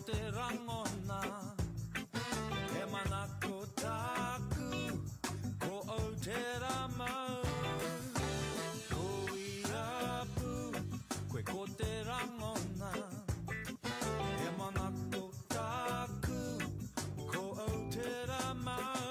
te rangona e mana ko taku ko o te ramau ko I apu koe ko te rangona e mana ko taku ko o te ramau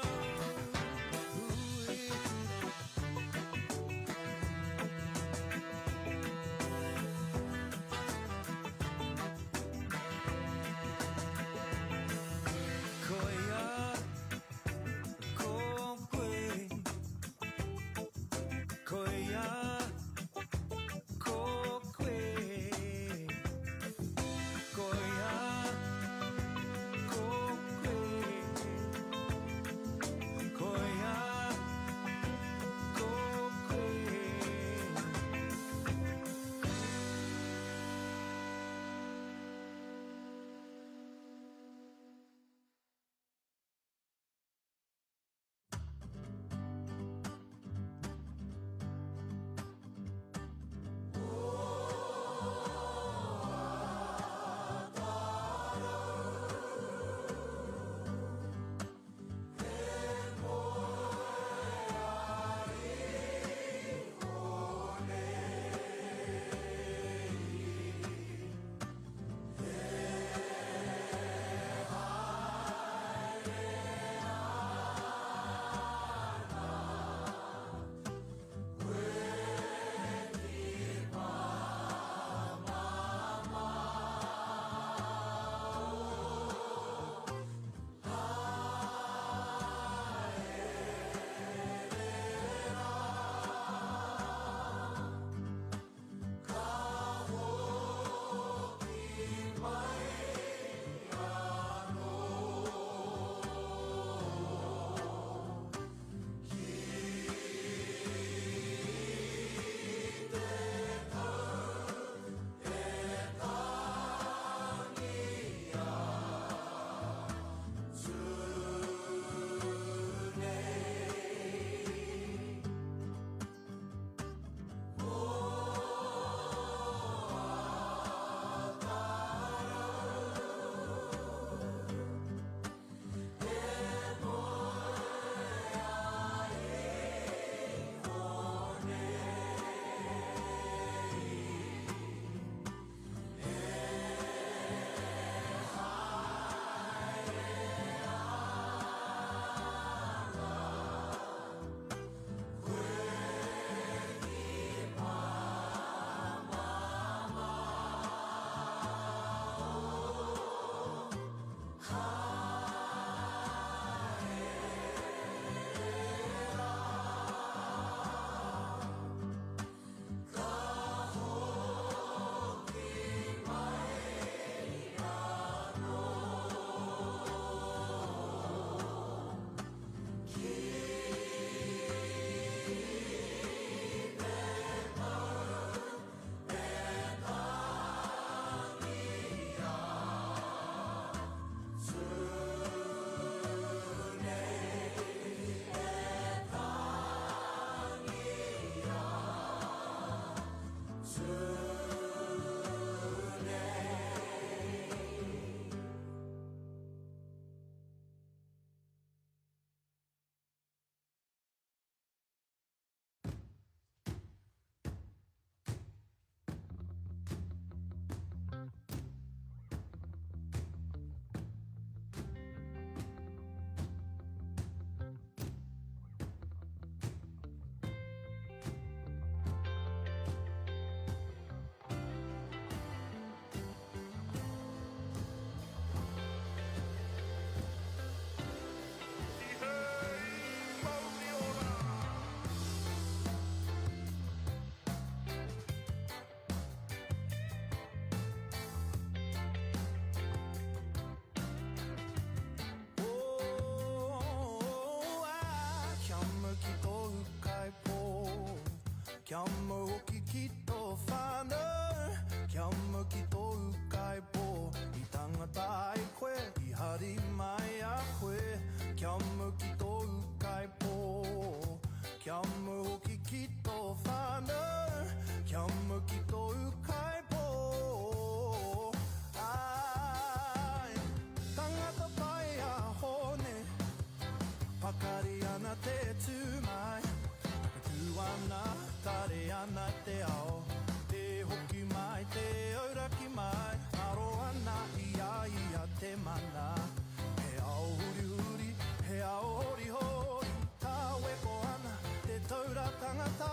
Kia moki ki tō whānau, kia moki tō ukai pō, I tangata ai koe, I hari mai a koe, kia moki tō ukai pō, kia moki ki tō whānau, kia moki tō ukai pō, ai te tūmai Tū ana, tare ana te ao Te hoki mai, te auraki mai Aro ana ia ia te mana He ao huri huri, he ao hori hori Tā weko ana, te taura tangata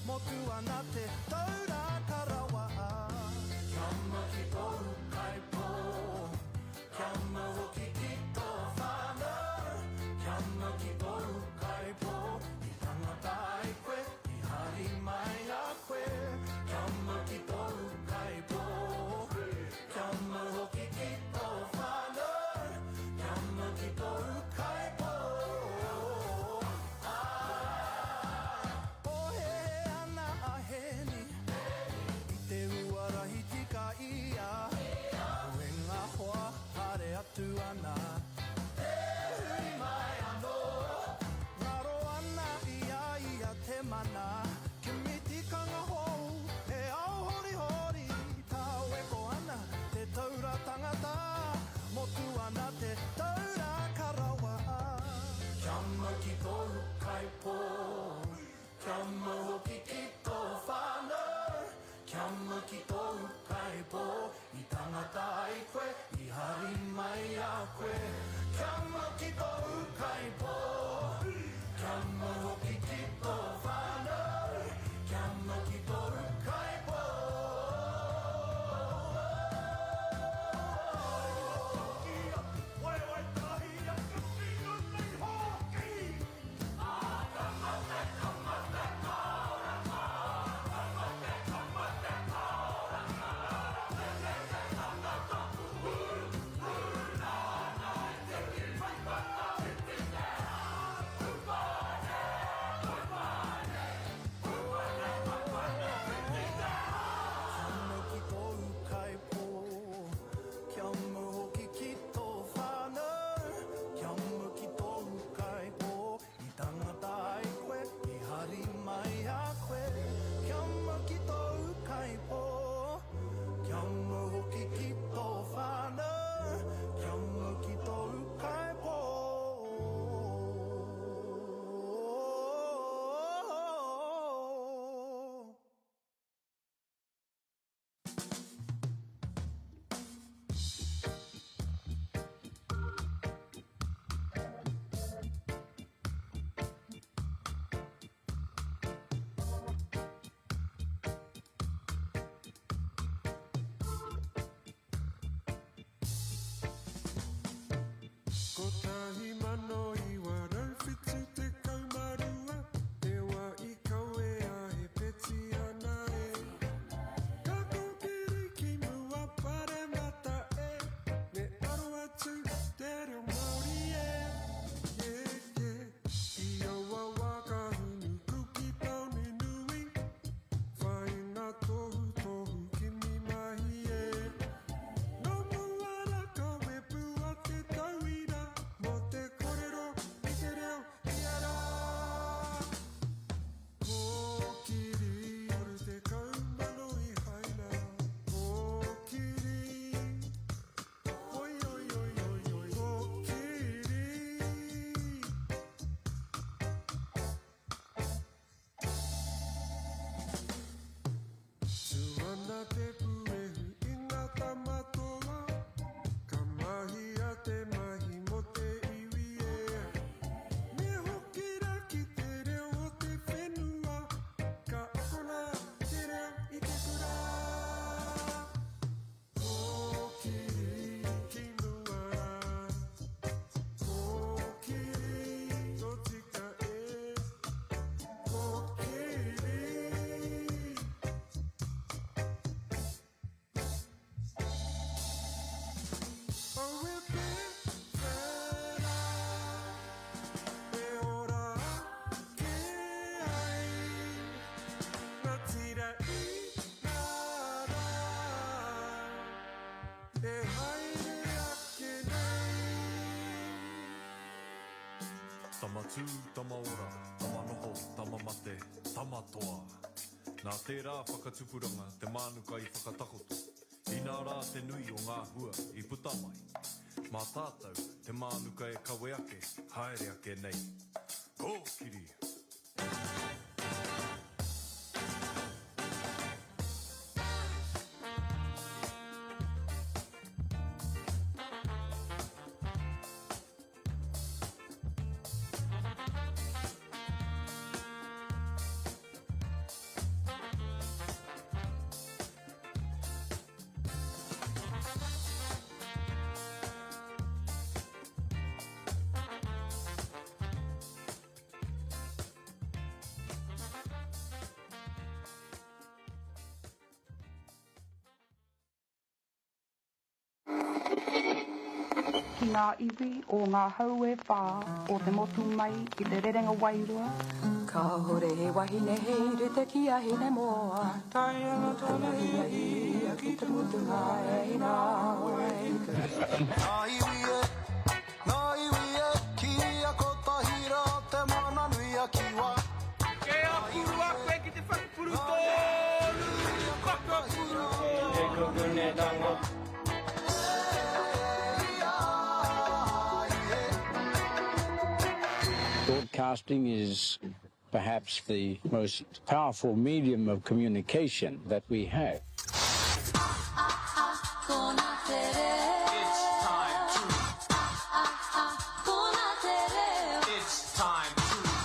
Motu ana te taura karawa Kia ma ki tōu kaipo Kia ma hoki ki tō whānau Kia ma ki tōu kaipo I tangata ai koe, I hari mai a koe Kia ma ki tōu kaipo Kia ma hoki ki tō whānau Kia ma ki tōu kaipo Pohe ana a heni I te uarahi tika ia Wenga hoa hare atu ana Te hui mai anō Ngaro ana ia ia te mana Kimi tikanga hou He ao hori hori Tā weko ana te taura tangata Motu ana te taura karawa Kia ma ki tōu kaipo Kia ma hoki ki tō whānau Kia ma ki tōu kaipo I tangata ai koe, I hari mai a koe Kia ma ki tōu kaipo Kia ma hoki ki tō whānau Kia ma ki tōu kaipo Wai wai tahi a kutino nei hoki Tamatū, tamaora, tamanoho, tamamate, tamatoa. Nā tērā whakatupuranga, te mānuka I whakatakoto. I nā rā te nui o ngā hua I puta mai. Mā tātou, te mānuka e kawe ake, haere ake nei. Go, Kiri. Ki ngā iwi o ngā haue whā o te motu mai i te rerenga wairua. Ka hore he wahine heiru te kia hine moa. Tai anga tōna ia ia ki te mutu ngā e nā wai. Ngā iwi e, ki a kotahira te mana nui a kiwa. Ke a puru a koe ki te whakapuru tōru. Whakapuru tōru. E kukune tango. Broadcasting is perhaps the most powerful medium of communication that we have. It's time to. It's time to.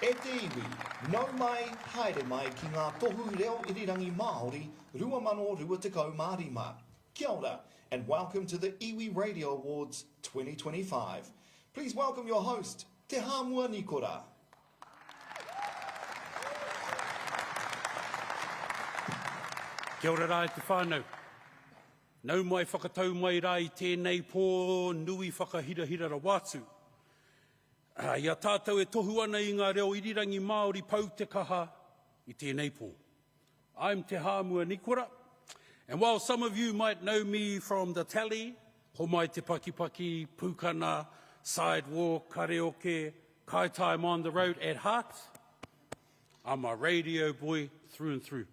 E te iwi, nau mai, haere mai ki ngā tohu reo irirangi Māori, rua mano rua tekau mārima. Kia ora, and welcome to the Iwi Radio Awards 2025. Please welcome your host, Te Hāmua Nikora. Kia ora rā te whānau. Nau mai whakatau mai rā I tēnei pō nui whakahirahira ra wātu. Ia tātou e tohu ana I ngā reo irirangi Māori pau te kaha I tēnei pō. I'm Te Hāmua Nikora, and while some of you might know me from the tally, ho mai te pakipaki, pūkana, sidewalk, karaoke, kai time on the road at heart, I'm a radio boy through and through.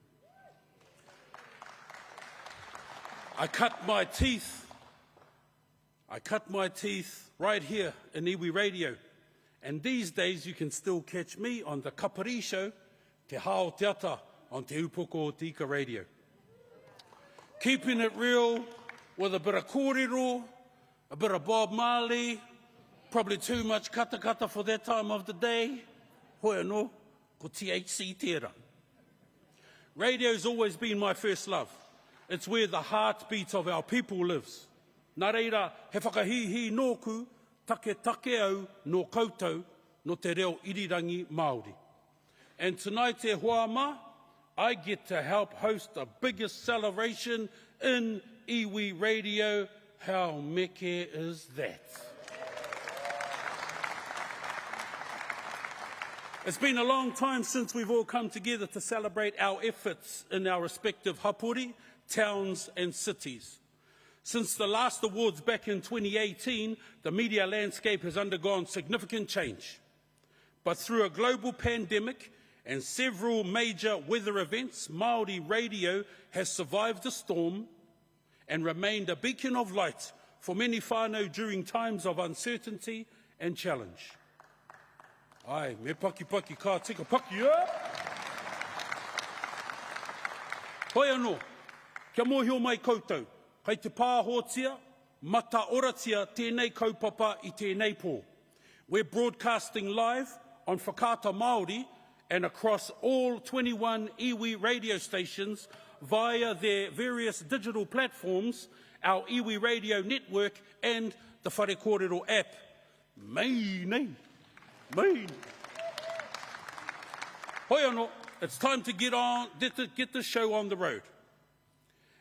I cut my teeth right here in Iwi Radio. And these days you can still catch me on the Kapari show, Te Hao Te Ata, on Te Upoko Tika Radio. Keeping it real with a bit of kōrero, a bit of Bob Marley, probably too much kata for that time of the day. Hoi anō, ko THC tērā. Radio's always been my first love. It's where the heartbeat of our people lives. Nā reira, he whakahihi nōku, take au no koutou no te reo irirangi Māori. And tonight e Huama, I get to help host the biggest celebration in Iwi Radio. How meke is that? It's been a long time since we've all come together to celebrate our efforts in our respective hapori, towns and cities. Since the last awards back in 2018, the media landscape has undergone significant change. But through a global pandemic and several major weather events, Māori radio has survived the storm and remained a beacon of light for many whānau during times of uncertainty and challenge. Ai, me paki ka tika paki Hoi anō, kia mōhio mai koutou. Kei te pāhotia, mata oratia tēnei kaupapa I tēnei pō. We're broadcasting live on Whakata Māori and across all 21 iwi radio stations via their various digital platforms, our Iwi Radio Network and the Whare Kōrero app. Main. Hoi anō, it's time to get the show on the road.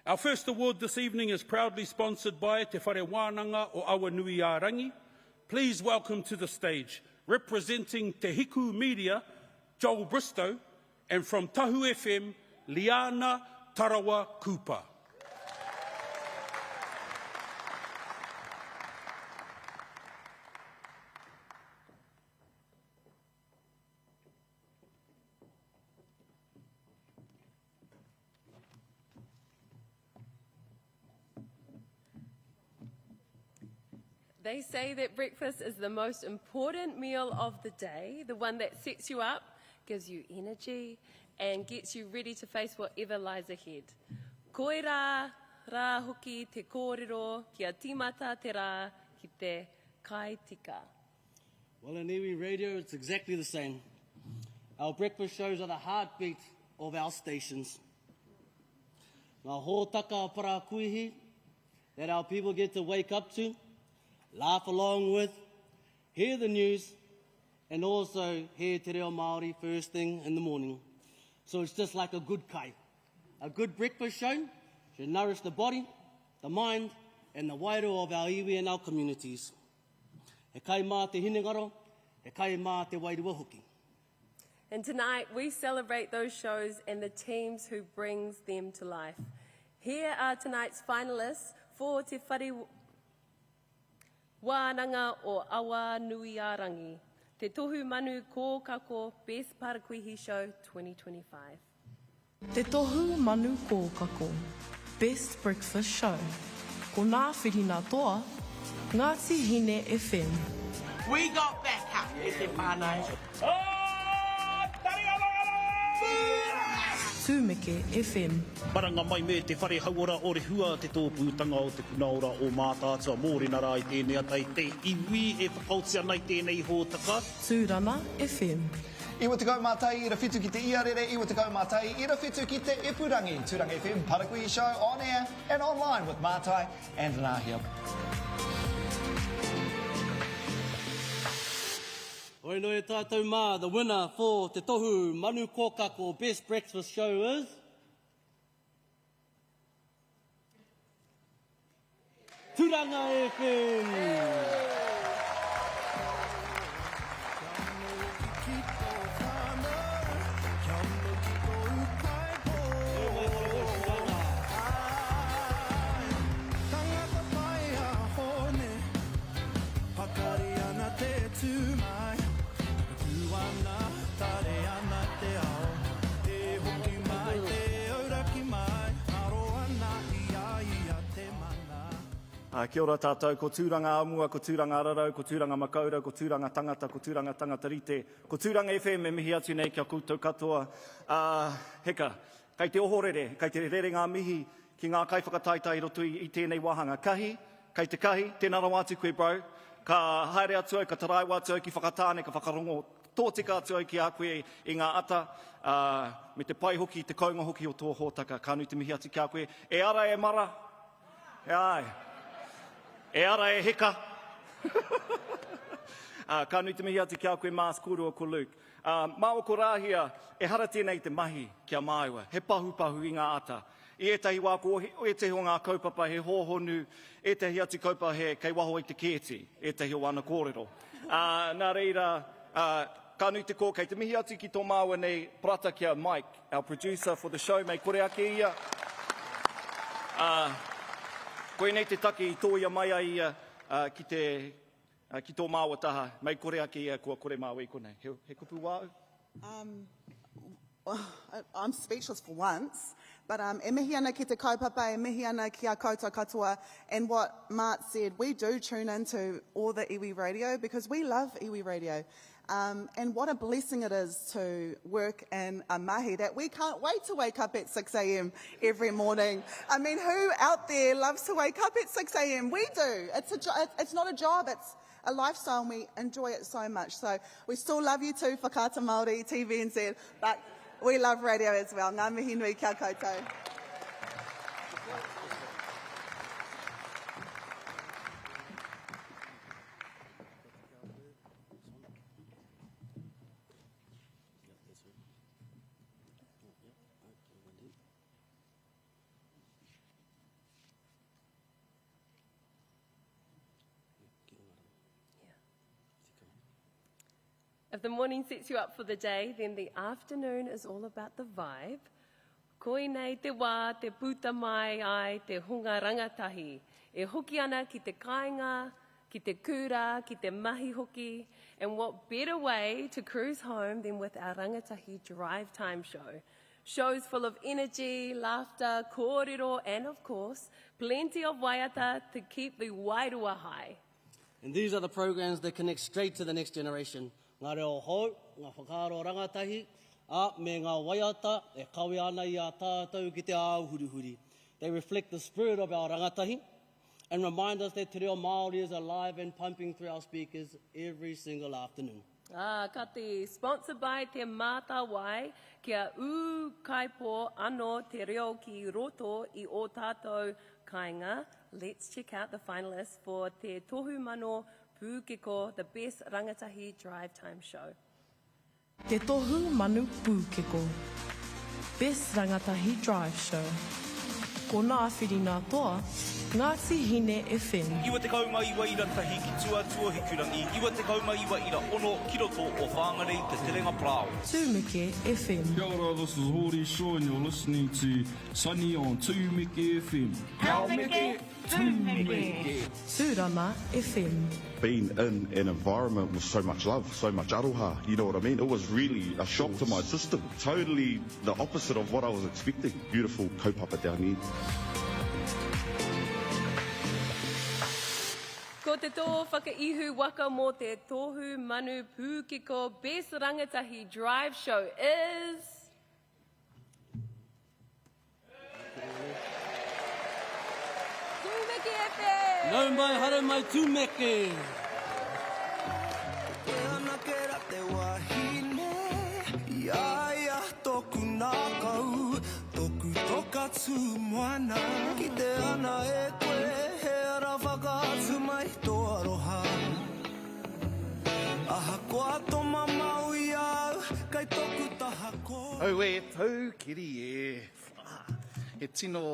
Our first award this evening is proudly sponsored by Te Whare Wānanga o Awanuiarangi. Please welcome to the stage, representing Te Hiku Media, Joel Bristow, and from Tahu FM, Liana Tarawa Kupa. They say that breakfast is the most important meal of the day, the one that sets you up, gives you energy, and gets you ready to face whatever lies ahead. Koe rā hoki te kōrero, kia tīmata te rā ki te kai tika. Well, in Iwi Radio, it's exactly the same. Our breakfast shows are the heartbeat of our stations. Ngā hōtaka para kuihi that our people get to wake up to, laugh along with, hear the news, and also hear te reo Māori first thing in the morning. So it's just like a good kai. A good breakfast show should nourish the body, the mind, and the wairo of our iwi and our communities. He kai mā te hinengaro, he kai mā te wairua hoki. And tonight we celebrate those shows and the teams who brings them to life. Here are tonight's finalists for Te Whare Wānanga o Awanuiarangi, Te Tohu Manu Kōkako Best Parakuihi Show 2025. Te Tohu Manu Kōkako Best Breakfast Show. Ko nā whirina toa, Ngāti Hine FM. We got back up, e te whānau. Tūmeke FM. Paranga mai me te whare hauora o re hua te tōpūtanga o te kunaora o mātātua mōrena rā I tēnei atai te iwi e whakautia nei tēnei hōtaka. Tūrana FM. Iwa te kaumātai, ira whitu ki te iarere, iwa te kaumātai, ira whitu ki te ipurangi. Tūrangi FM, Parakui Show, on air and online with Mātai and Napier. Oi no e tātou mā, the winner for Te Tohu Manu Kōkako Best Breakfast Show is... Tūranga FM! Kia ora tātou, ko tūranga amua, ko tūranga ararau, ko tūranga makaurau, ko tūranga tangata, ko tūranga tangata rite, ko tūranga FM e mihi atu nei kia koutou katoa. Heka, kei te ohorere, kei te rerenga mihi ki ngā kaiwhakataitai roto i tēnei wahanga. Kahi, kei te kahi, tēnā rau atu koe brau, ka haere atu au, ka taraiwa atu au ki whakatāne, ka whakarongo tōtika atu au ki a koe i ngā ata, me te pai hoki, te kaunga hoki o tō hōtaka, ka nui te mihi atu ki a koe. E ara e mara? E ai. E ara e heka. Ka nui te mihi atu ki a koe Mās Kuru o ko Luke. Mā o ko rāhia, e hara tēnei te mahi kia māua. He pahu i ngā ata. I etahi wāko, e tehi o ngā kaupapa he hōhonu, e tehi atu kaupapa he kei waho i te kēti, e tehi o ana kōrero. Nā reira, ka nui te kō, kei te mihi atu ki tō māua nei prata kia Mike, our producer for the show, mei kore ake ia. Koe nei te take i tōia mai ia ki tō māua taha. Mei kore ake ia kua kore māua i konei. He kupu wāu? I'm speechless for once, but e mihi ana ki te kaupapa, e mihi ana ki a koutou katoa, and what Mart said, we do tune into all the Iwi Radio because we love Iwi Radio. And what a blessing it is to work in a mahi that we can't wait to wake up at 6 a.m. every morning. I mean, who out there loves to wake up at 6 a.m? We do. It's not a job, it's a lifestyle, and we enjoy it so much. So we still love you too, Whakaata Māori, TVNZ, but we love radio as well. Ngā mihi nui kia koutou. If the morning sets you up for the day, then the afternoon is all about the vibe. Koinei te wā, te puta mai ai, te hunga rangatahi. E hoki ana ki te kāinga, ki te kura, ki te mahi hoki. And what better way to cruise home than with our rangatahi drive time show. Shows full of energy, laughter, kōrero, and of course, plenty of waiata to keep the wairua high. And these are the programs that connect straight to the next generation. Ngā reo hou, ngā whakaaro rangatahi, me ngā waiata, e kawe ana i a tātou ki te ao hurihuri. They reflect the spirit of our rangatahi and remind us that te reo Māori is alive and pumping through our speakers every single afternoon. Ka te sponsored by te mātawai kia u kaipo anō te reo ki roto i o tātou kāinga. Let's check out the finalists for Te Tohu Mano Pūkeko, the best rangatahi drive time show. Te Tohu Manu Pūkeko, best rangatahi drive show. Ko nā whirina toa, Ngāti Hine FM. Iwa te kauma iwa ira tahi ki tua hikurangi. Iwa te kauma iwa ira ono kiroto o whāngarei te terenga plau. Tūmeke FM. Kia ora, this is Hori Shaw and you're listening to Sunny on Tūmeke FM. Tūmeke, Tūmeke. Tūrama FM. Being in an environment with so much love, so much aroha, you know what I mean? It was really a shock to my system. Totally the opposite of what I was expecting. Beautiful kaupapa down here. Ko te tō whakaihu waka mō te Tohu Manu Pūkeko best rangatahi drive show is... Tūmeke FM! Nau mai, haro mai, Tūmeke! atu moana ki te ana e koe he ara whakaatu mai tō aroha aha koa tō mamau i au kai toku taha koe Au e tau kiri e he tino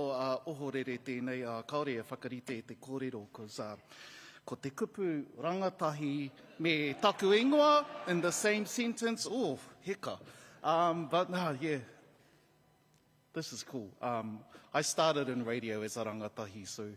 ohorere tēnei kaore e whakarite e te kōrero ko te kupu rangatahi me taku ingoa in the same sentence. Oh, heka. But no, yeah, this is cool. I started in radio as a rangatahi, so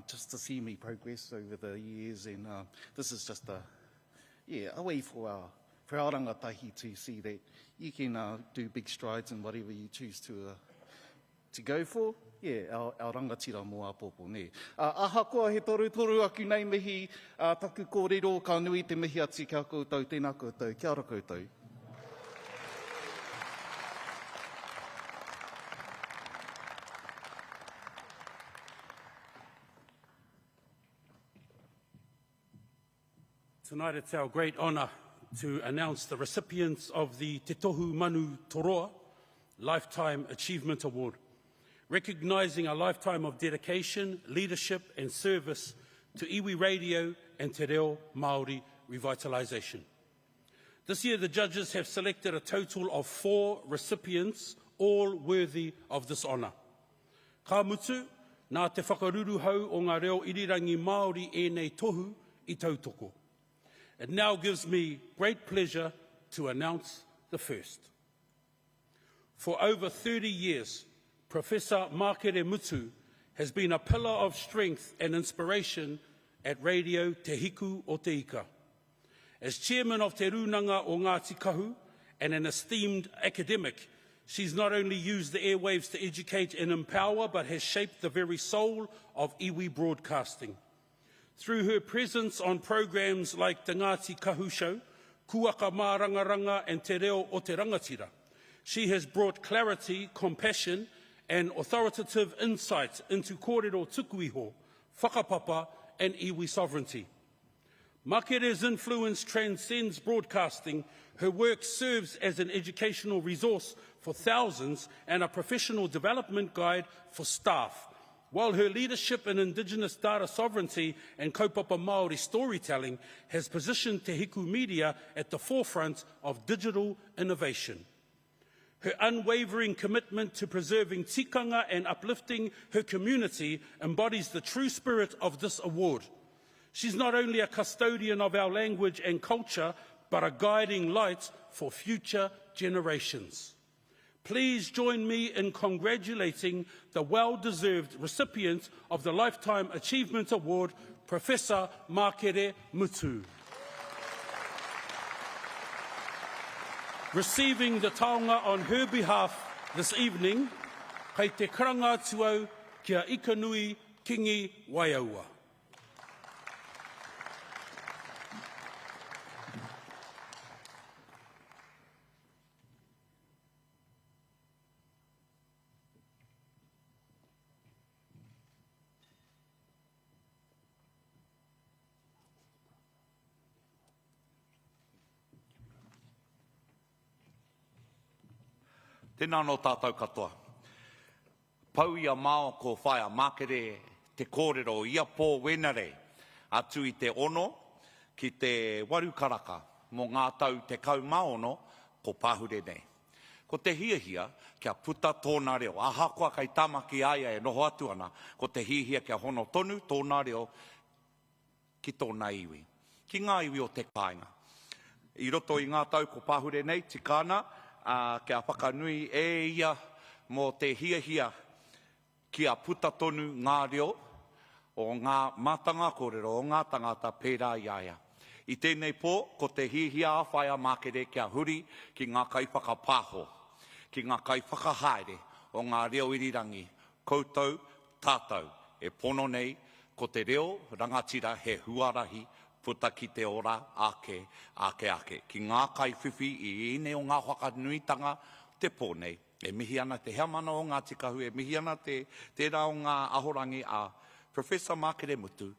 just to see me progress over the years, and this is just a way for our rangatahi to see that you can do big strides in whatever you choose to go for. Yeah, our rangatira mo apopo ne. Aha koa he toru aku nei mihi taku kōrero ka nui te mihi ati kia koutou, tēnā koutou, kia ora koutou. Tonight it's our great honour to announce the recipients of the Te Tohu Manu Toroa Lifetime Achievement Award, recognising a lifetime of dedication, leadership and service to Iwi Radio and Te Reo Māori revitalisation. This year the judges have selected a total of 4 recipients, all worthy of this honour. Ka mutu, nā te whakaruru hau o ngā reo irirangi Māori e nei tohu I tautoko. It now gives me great pleasure to announce the first. For over 30 years, Professor Mākere Mutu has been a pillar of strength and inspiration at Radio Te Hiku o Te Ika. As chairman of Te Runanga o Ngāti Kahu and an esteemed academic, she's not only used the airwaves to educate and empower, but has shaped the very soul of iwi broadcasting. Through her presence on programs like the Ngāti Kahu Show, Kuaka Mā Rangaranga and Te Reo o Te Rangatira, she has brought clarity, compassion and authoritative insights into kōrero tukuiho, whakapapa and iwi sovereignty. Makere's influence transcends broadcasting. Her work serves as an educational resource for thousands and a professional development guide for staff, while her leadership in indigenous data sovereignty and kaupapa Māori storytelling has positioned Te Hiku Media at the forefront of digital innovation. Her unwavering commitment to preserving tikanga and uplifting her community embodies the true spirit of this award. She's not only a custodian of our language and culture, but a guiding light for future generations. Please join me in congratulating the well-deserved recipient of the Lifetime Achievement Award, Professor Mākere Mutu. Receiving the taonga on her behalf this evening, kei te karanga tuau kia Ikanui Kingi Waiaua. Tēnā no tātou katoa. Pau ia māo ko whaia Mākere te kōrero ia pō wenare atu I te ono ki te waru karaka mō ngā tau te kau maono ko pāhure nei. Ko te hiahia kia puta tōna reo. Ahakoa kai tamaki aia e noho atu ana ko te hiahia kia hono tonu tōna reo ki tōna iwi. Ki ngā iwi o te kāinga. I roto I ngā tau ko pāhure nei tikana kia whakanui e ia mō te hiahia kia puta tonu ngā reo o ngā mātanga kōrero o ngā tangata pērā iaia. I tēnei pō, ko te hiahia awhaia Mākere kia huri ki ngā kaiwhakapāho, ki ngā kaiwhakahaere o ngā reo irirangi, koutou, tātou, e pono nei, ko te reo rangatira he huarahi, puta ki te ora ake. Ki ngā kaiwhiwhi I ine o ngā whakanuitanga te pōnei. E mihi ana te heamana o ngā tikahu, e mihi ana te rā o ngā ahorangi a Professor Mākere Mutu,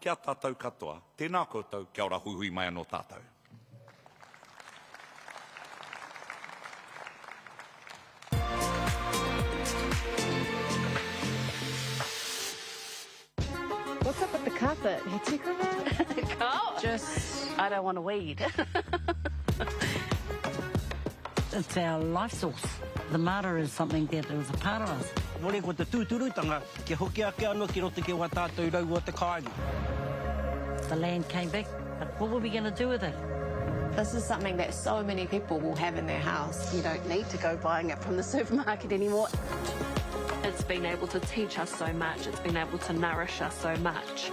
kia tātou katoa, tēnā koutou, kia ora huhui mai anō tātou. Just, I don't want to weed. It's our life source. The mara is something that is a part of us. Mole ko te tūturutanga, ke hoki ake anō ki roto ke wā tātou rau o te kāinga. The land came back, but what were we going to do with it? This is something that so many people will have in their house. You don't need to go buying it from the supermarket anymore. It's been able to teach us so much. It's been able to nourish us so much.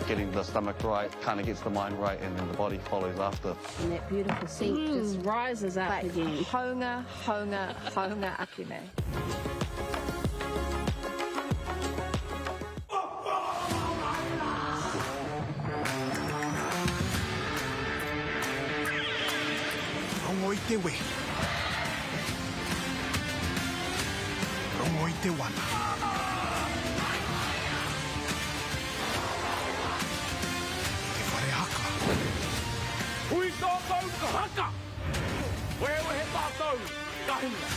Getting the stomach right kind of gets the mind right, and then the body follows after. And that beautiful scent just rises up again. Honga, honga, honga akine. Rongo i te we. Rongo i te wana. Hui tātou ka haka! Wewe he tātou, ka hinga.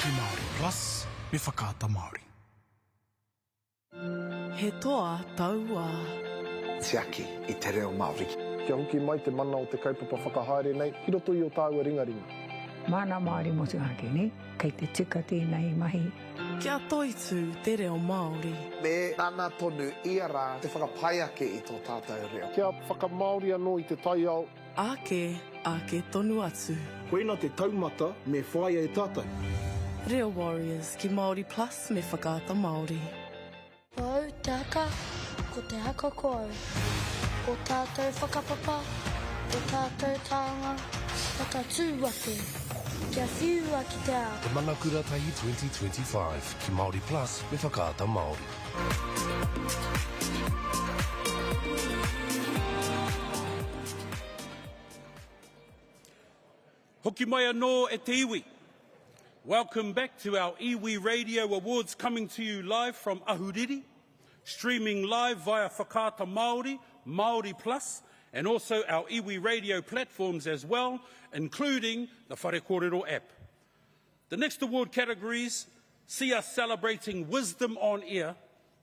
Ki Māori Plus, me whakaata Māori. He toa taua. Te aki i te reo Māori. Kia hoki mai te mana o te kaupapa whakahaere nei, ki roto i o tāua ringaringa. Mana Māori motuhake nei, kei te tika tēnei mahi. Kia toitu te reo Māori. Me nana tonu ia rā te whakapaeake i tō tātou reo. Kia whakamāori anō i te tai au. Ake tonu atu. Koina te taumata me whaia e tātou. Reo Warriors ki Māori Plus me whakaata Māori. Pau te haka, ko te haka koau. Ko tātou whakapapa, ko tātou tāanga, whakatūwake. Kia whiua ki te ao. Te Manakura Tahi 2025, ki Māori Plus me whakaata Māori. Hoki mai anō e te iwi. Welcome back to our Iwi Radio Awards, coming to you live from Ahuriri, streaming live via Whakaata Māori, Māori Plus, and also our Iwi Radio platforms as well, including the Whare Kōrero app. The next award categories see us celebrating wisdom on air,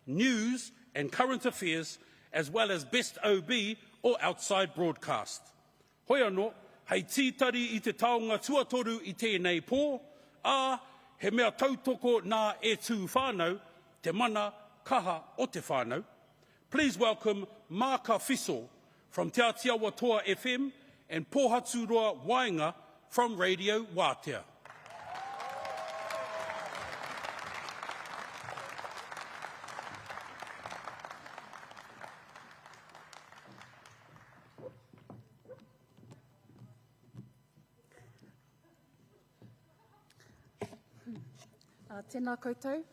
news and current affairs, as well as best OB or outside broadcast. Hoi anō, hei tītari I te taonga tuatoru I tēnei pō, he mea tautoko nā e tū whānau, te mana kaha o te whānau. Please welcome Māka Fiso from Te Atiawa Toa FM and Pōhaturoa Wainga from Radio Wātea. Tēnā koutou.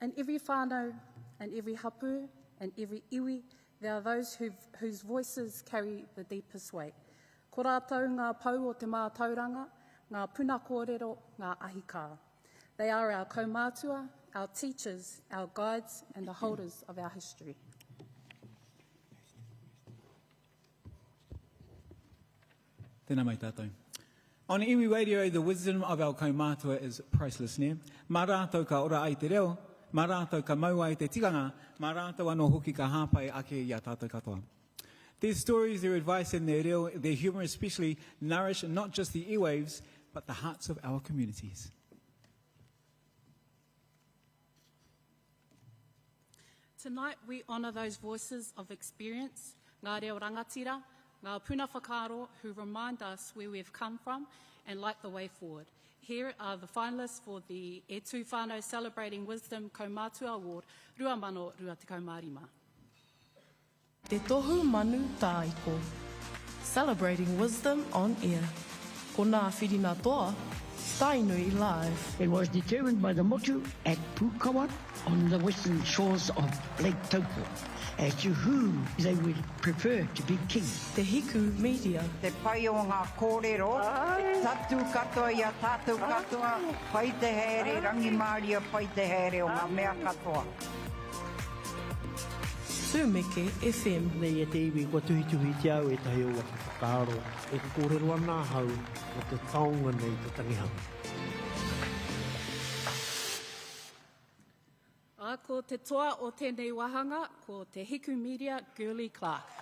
In every whānau, and every hapu, and every iwi, there are those whose voices carry the deepest weight. Ko rātou ngā pau o te mātauranga, ngā puna kōrero, ngā ahika. They are our kaumātua, our teachers, our guides, and the holders of our history. Tēnā mai tātou. On Iwi Radio, the wisdom of our kaumātua is priceless, ne? Mā rātou ka ora ai te reo, mā rātou ka maua ai te tikanga, mā rātou anō hoki ka hāpai ake I a tātou katoa. Their stories, their advice and their reo, their humour especially, nourish not just the airwaves, but the hearts of our communities. Tonight we honour those voices of experience, ngā reo rangatira, ngā puna whakaro who remind us where we've come from and light the way forward. Here are the finalists for the E Tū Whānau Celebrating Wisdom Kaumātua Award, Rua Mano Rua Te Kaumārima. Te tohu manu tāiko. Celebrating wisdom on air. Ko nā whirina toa, Tainui Live. It was determined by the motu at Pukawa on the western shores of Lake Taupo as to who they would prefer to be king. Te Hiku Media. Te pai o ngā kōrero, tatu katoa I a tātou katoa, pai te here, rangi Māori a pai te here o ngā mea katoa. Tūmeke FM. Nei e te iwi, kua tuhi te au e tahi o waka whakaaro, e ka kōrero ana hau o te taonga nei te tangihanga. ko te toa o tēnei wahanga, ko te Hiku Media Girly Clark.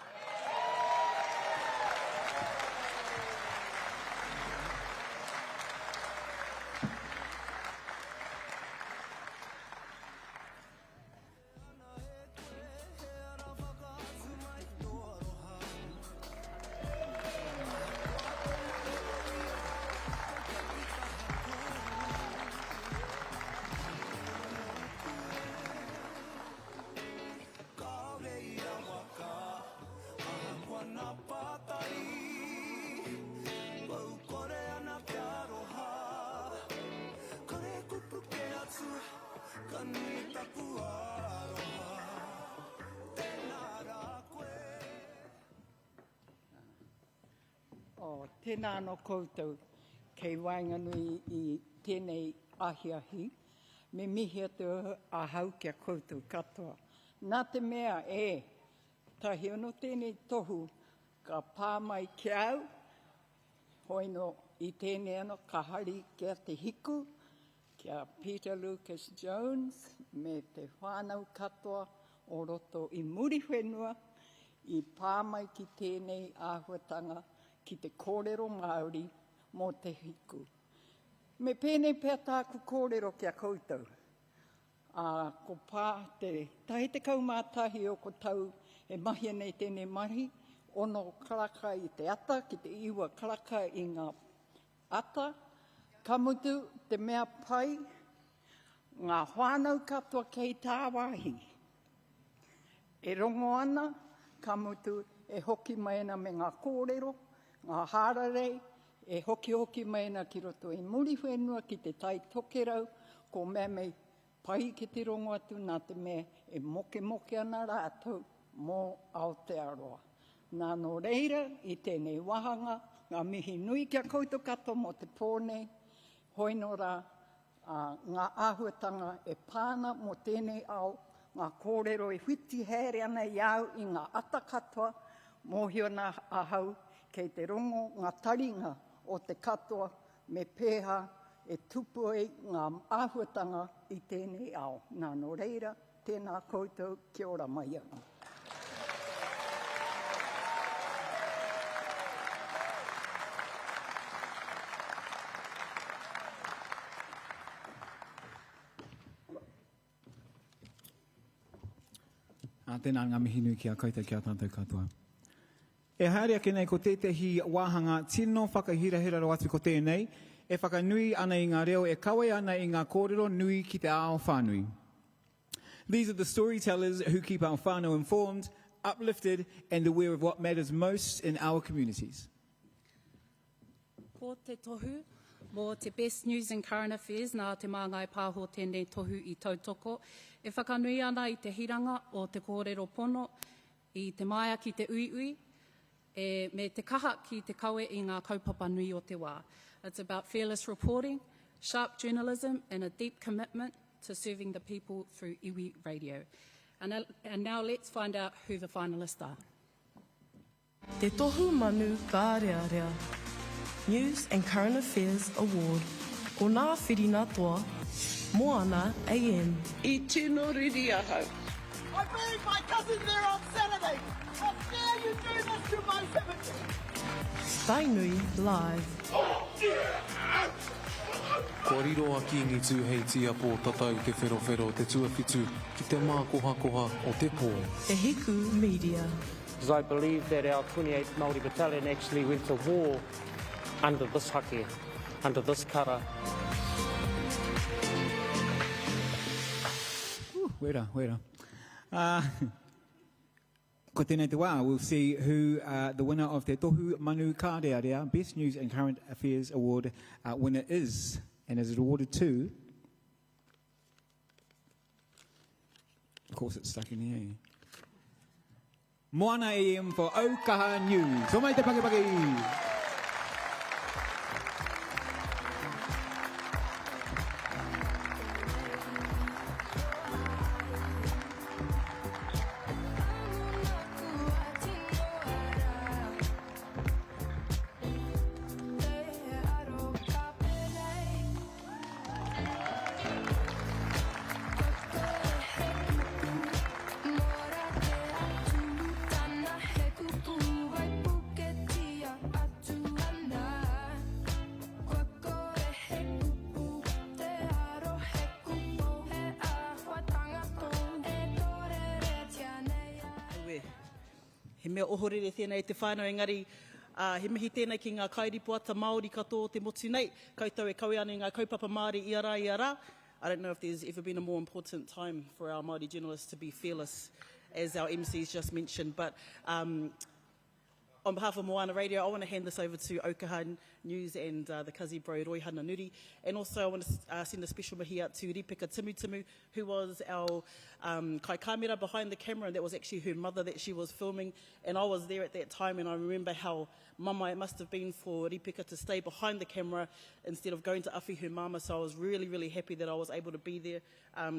Tēnā no koutou kei wainganui I tēnei ahiahi, me mihi atu ahau kia koutou katoa. Nā te mea tahi ono tēnei tohu ka pāmai ki au, hoino I tēnei ano ka hari kia te hiku, kia Peter Lucas Jones, me te whānau katoa o roto I muri whenua, I pāmai ki tēnei āhuatanga, ki te kōrero Māori mō te hiku. Me pēnei pēr tāku kōrero kia koutou. Ko pā te tahi te kaumātahi o ko tau e mahi nei tēnei mahi, ono karaka I te ata, ki te iwa karaka I ngā ata. Ka mutu te mea pai, ngā whānau katoa kei tā wāhi. E rongo ana, ka mutu e hoki maina me ngā kōrero, ngā hārarei, e hoki maina ki roto I muri whenua ki te tai tokerau, ko mea mei pai ki te rongo atu nā te mea e moke ana rātou mō Aotearoa. Nā no reira I tēnei wahanga, ngā mihi nui kia koutou kato mō te pōnei, hoino rā ngā āhuatanga e pāna mō tēnei ao, ngā kōrero e whiti here ana I au I ngā ata katoa, mōhio nā ahau, kei te rongo ngā taringa o te katoa me pēha e tupu ai ngā āhuatanga I tēnei ao. Nā no reira, tēnā koutou, kia ora mai ana. Tēnā ngā mihi nui kia koutou kia tātou katoa. E haere ake nei ko tētehi wāhanga tino whakahirahira ro atu ko tēnei, e whakanui ana I ngā reo, e kawe ana I ngā kōrero nui ki te ao whānui. These are the storytellers who keep our whānau informed, uplifted and aware of what matters most in our communities. Ko te tohu, mō te best news and current affairs, nā te māngai pāho tēnei tohu I tautoko, e whakanui ana I te hiranga o te kōrero pono, I te maia ki te uiui, me te kaha ki te kawe I ngā kaupapa nui o te wā. It's about fearless reporting, sharp journalism and a deep commitment to serving the people through Iwi Radio. And now let's find out who the finalists are. Te Tohu Manu Kārearea News and Current Affairs Award ko nā whirina toa Moana AM. I tino riri ahau. I buried my cousin there on Saturday. How dare you do this to my cemetery? Tainui Live. Kua riro a ki ngi tū hei tia pō tata I te whero te tuawhitu ki te mā koha o te pō. Te Hiku Media. Because I believe that our 28th Māori Battalion actually went to war under this hake, under this kara. Wera. Ko tēnei te wā, we'll see who the winner of Te Tohu Manu Kārearea Best News and Current Affairs Award winner is. And is it awarded to? Of course it's stuck in here. Moana AM for Aukaha News. So mai te paki. He mea ohorere tēnei te whānau, engari he mihi tēnei ki ngā kairipuata Māori katoa te motu nei. Koutou e kaui ane ngā kaupapa Māori i ara i ara. I don't know if there's ever been a more important time for our Māori journalists to be fearless, as our MCs just mentioned. But on behalf of Moana Radio, I want to hand this over to Okaha News and the Kazi Bro Roi Hana Nuri. And also I want to send a special mahi out to Ripika Timu, who was our kai kamera behind the camera, and that was actually her mother that she was filming. And I was there at that time, and I remember how mama it must have been for Ripika to stay behind the camera instead of going to awhi her mama. So I was really, really happy that I was able to be there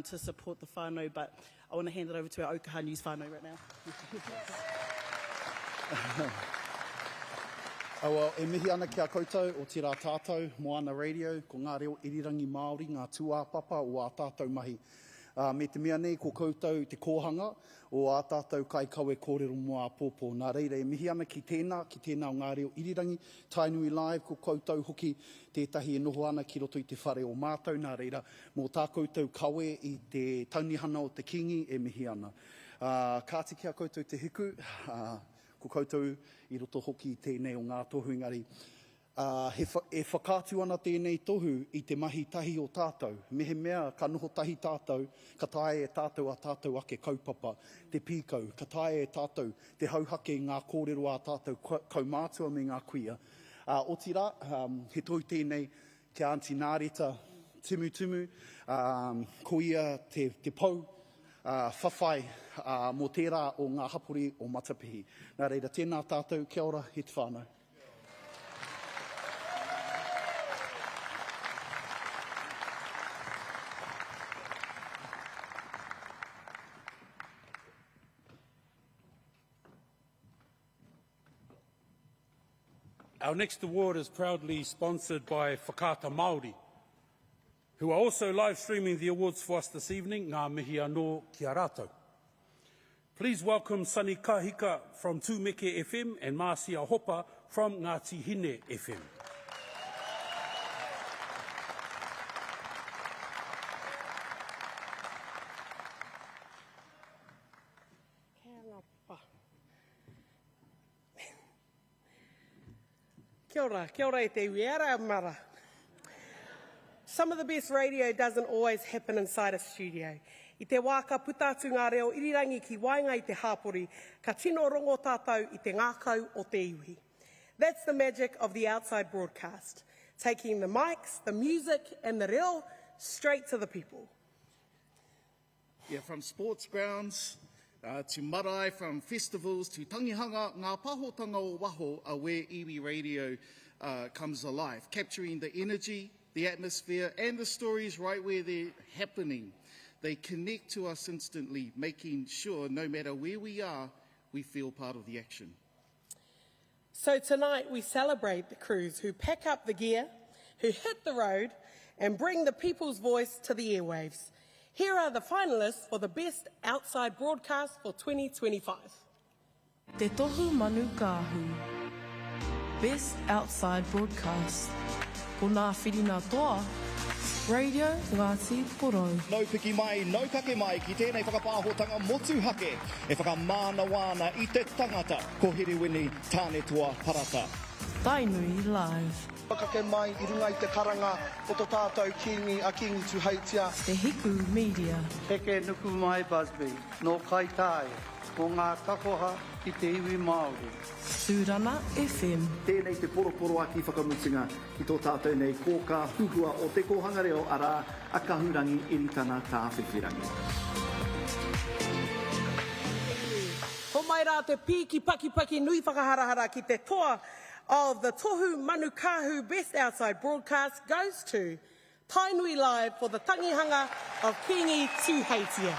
to support the whānau. But I want to hand it over to our Okaha News whānau right now. Awa, e mihi ana ki a koutou o tira tātou, Moana Radio, ko ngā reo irirangi Māori, ngā tuāpapa o a tātou mahi. Me te mea nei, ko koutou te kōhanga o a tātou kai kaue kōrero moa pōpō. Nā reira, e mihi ana ki tēnā o ngā reo irirangi, Tainui Live, ko koutou hoki tētahi e noho ana ki roto i te whare o mātou. Nā reira, mō tā koutou kawe i te taunihana o te kingi, e mihi ana. Kāti ki a koutou te hiku, ko koutou i roto hoki i tēnei o ngā tohu engari. E whakātu ana tēnei tohu i te mahi tahi o tātou. Mehe mea, ka noho tahi tātou, ka tae e tātou a tātou ake kaupapa, te pīkau, ka tae e tātou, te hauhake ngā kōrero a tātou kaumātua me ngā kuia. O tira, he tau tēnei ki Aunty Nāreta Timu, ko ia te pau, whawhai mō tērā o ngā hapori o Matapihi. Nā reira, tēnā tātou, kia ora, he te whānau. Our next award is proudly sponsored by Whakaata Māori, who are also live streaming the awards for us this evening. Ngā mihi anō ki a rātou. Please welcome Sunny Kahika from Tūmeke FM and Marcia Hopa from Ngāti Hine FM. Kia ora e te iwi ara mara. Some of the best radio doesn't always happen inside a studio. I te wā ka putatu ngā reo irirangi ki wainga i te hāpori, ka tino rongo tātou i te ngākau o te iwi. That's the magic of the outside broadcast, taking the mics, the music and the reo straight to the people. Yeah, from sports grounds to marae, from festivals to tangihanga, ngā pahotanga o waho are where Iwi Radio comes alive, capturing the energy, the atmosphere and the stories right where they're happening. They connect to us instantly, making sure no matter where we are, we feel part of the action. So tonight we celebrate the crews who pack up the gear, who hit the road and bring the people's voice to the airwaves. Here are the finalists for the Best Outside Broadcast for 2025. Te tohu manu kāhu. Best Outside Broadcast. Ko ngā whirina toa. Radio Ngāti Porou. Nau piki mai, nau kake mai ki tēnei whakapāhotanga motu hake e whakamānawana i te tangata ko Hiriwini tāne toa parata. Tainui Live. Whakake mai i runga i te karanga o tō tātou kingi a kingi tuheitia. Te Hiku Media. Heke nuku mai Busby, no kai tae, ko ngā takoha ki te iwi Māori. Tūrana FM. Tēnei te poroporo aki whakamutinga ki tō tātou nei kōka huhua o te kohanga reo ara a kahurangi iritana tāwhiwhirangi. Ho mai rā te pīki paki nui whakaharahara ki te toa of the Tohu Manu Kahu Best Outside Broadcast goes to Tainui Live for the tangihanga of Kingi Tuheitia.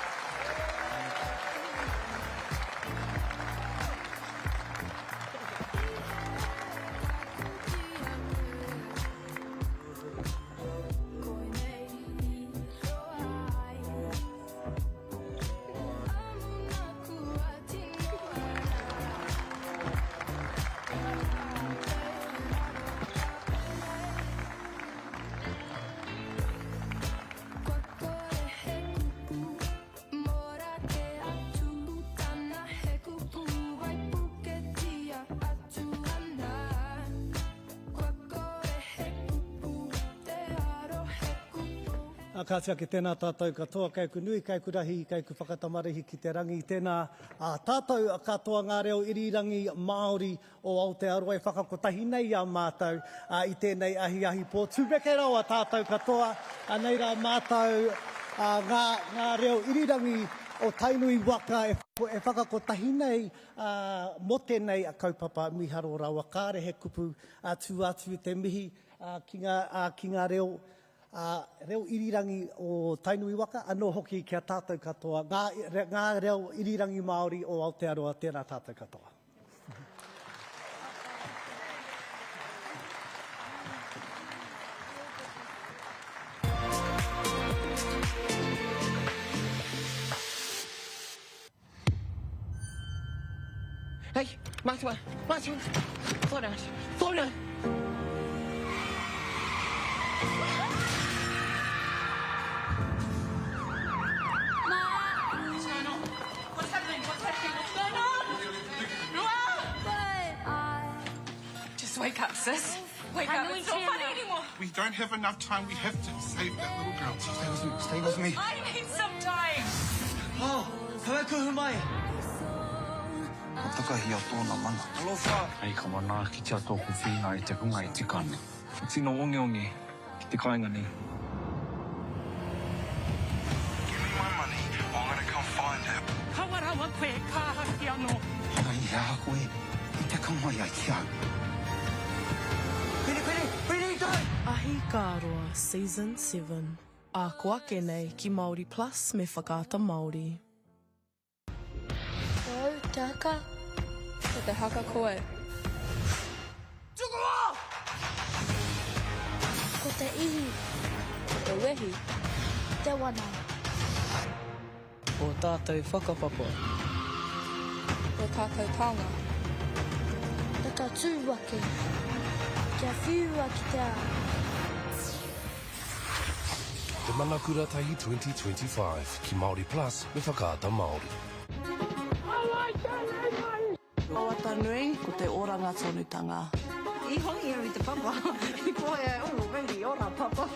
Kātia ki tēnā tātou katoa, kei ku nui, kei ku rahi, kei ku whakatamarihi ki te rangi. Tēnā tātou katoa ngā reo irirangi Māori o Aotearoa e whakakotahi nei a mātou I tēnei ahi pō. Tūmeke rawa tātou katoa, nei rā mātou ngā reo irirangi o tainui waka e whakakotahi nei mo tēnei a kaupapa miharo rawa. Kāre he kupu tū atu te mihi ki ngā reo irirangi o tainui waka, anō hoki kia tātou katoa. Ngā reo irirangi Māori o Aotearoa, tēnā tātou katoa. Hey, Matua, slow down, slow down. Wake up, sis. Wake up. It's not funny anymore. We don't have enough time. We have to save that little girl. Stay with me. Stay with me. I need some time. Oh, hawaku mai. Whakahi o tōna mana. Alofa. Hei ka wana ki te atoku whina I te hunga I tikanga. Tino onge ki te kāinga ni. Give me my money. I'm gonna come find her. Hawarawa koe kāhaki anō. Ai hea koe. I te kamai ai ki au. Ahi Kāroa Season 7. A koa kenei ki Māori Plus me whakaata Māori. Au te haka. Ko te haka koe. Tukoa! Ko te ihi. Ko te wehi. Te wana. Ko tātou whakapapa. Ko tātou taonga. Taka tūwake. Kia whiua ki te a. Te Manakura-tahi 2025 ki Māori Plus me whakaata Māori. O atanui ko te oranga tonutanga. I hongi au I te papa. I poe e ready, ora papa.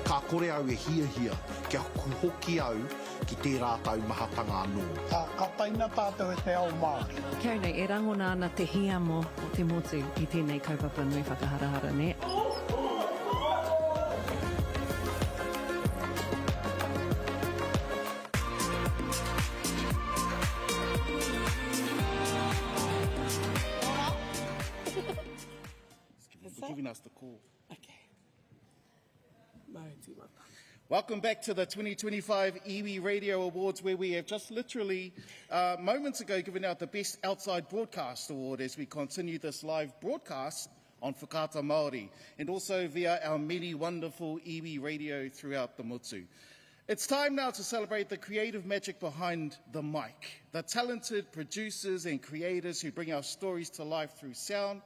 Ka kore au e hia, kia kuhoki au ki te rātau mahatanga anō. Ka taina tātou e te ao Māori. Kia ora, e rangona ana te hiamo o te motu I tēnei kaupapa nui whakaharahara ne. Giving us the call. Okay. Welcome back to the 2025 Iwi Radio Awards, where we have just literally moments ago given out the Best Outside Broadcast Award as we continue this live broadcast on Whakaata Māori and also via our many wonderful Iwi radio throughout the Mutu. It's time now to celebrate the creative magic behind the mic, the talented producers and creators who bring our stories to life through sound,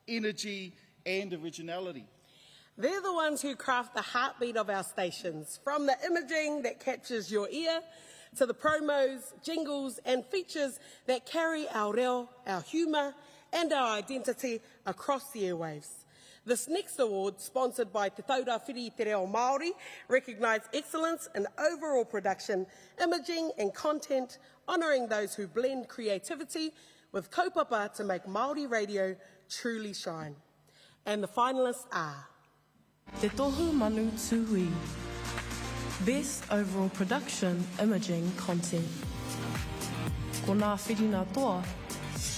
energy, and originality. They're the ones who craft the heartbeat of our stations, from the imaging that captures your ear to the promos, jingles and features that carry our reo, our humour and our identity across the airwaves. This next award, sponsored by Te Taura Whiri Te Reo Māori, recognises excellence in overall production, imaging and content, honouring those who blend creativity with kaupapa to make Māori radio truly shine. And the finalists are Te Tohu Manu Tui. Best Overall Production, Imaging, Content. Ko ngā whirina toa,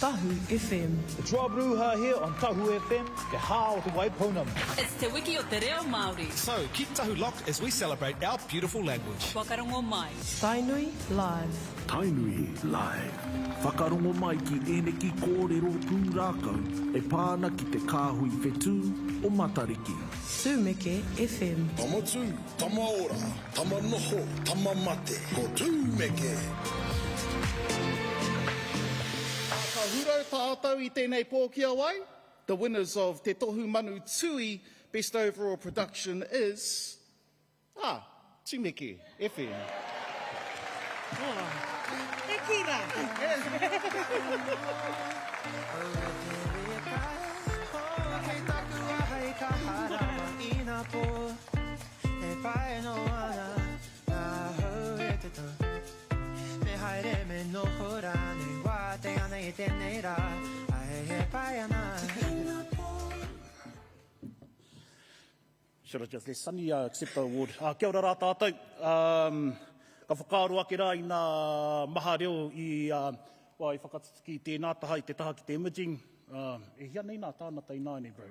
Tahu FM. It's Rob Ruha here on Tahu FM, Te Hao Te Waipunam. It's Te Wiki o Te Reo Māori. So keep Tahu locked as we celebrate our beautiful language. Wakarongo mai. Tainui Live. Tainui Live. Whakarongo mai ki ene ki kōrero tūrākau, e pāna ki te kāhui whetū o Matariki. Tūmeke FM. Tamotu, tamaora, tamanoho, tamamate, ko Tūmeke. Ka huro tātou I tēnei pōkia wai. The winners of Te Tohu Manu Tui Best Overall Production is... Tūmeke FM. Kei taku ahei ka hara ina po wai no ana na hau e te tā me haere me no hura nei wā te ana i tēnei rā ai he pai ana Should have just let Sunny accept the award. Kia ora rā tātou. Ka whakaaro ake rā i nā maha reo i whakatiki tēnā taha i te taha ki te imaging. E hia nei nā tāna tai nāne, bro.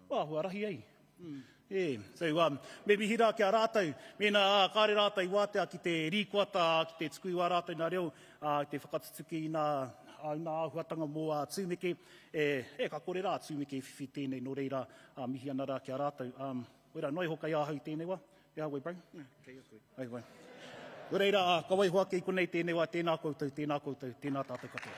Wā, hua rahi ei. Yeah. So, me mihi rā kia rātou. Mēnā kāre rātou wātea ki te rīkoata, ki te tukuiwa rātou nā reo, te whakatutuki i nā āhuatanga mō tūmeke. Ka kore rā tūmeke whiwhi tēnei no reira mihi ana rā kia rātou. Wera, noi hokai āhau tēnei wā. Te hawai, bro? Kei akoi. Ai, wai. Reira, ka wai hoa kei konei tēnei wā, tēnā koutou, tēnā tātou katoa.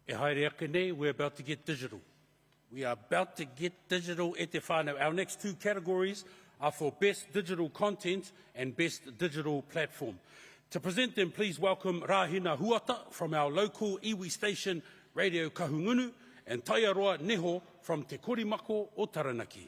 E haere ake nei, we're about to get digital. We are about to get digital e te whānau. Our next two categories are for Best Digital Content and Best Digital Platform. To present them, please welcome Rahina Huata from our local iwi station, Radio Kahungunu, and Taiaroa Neho from Te Korimako o Taranaki.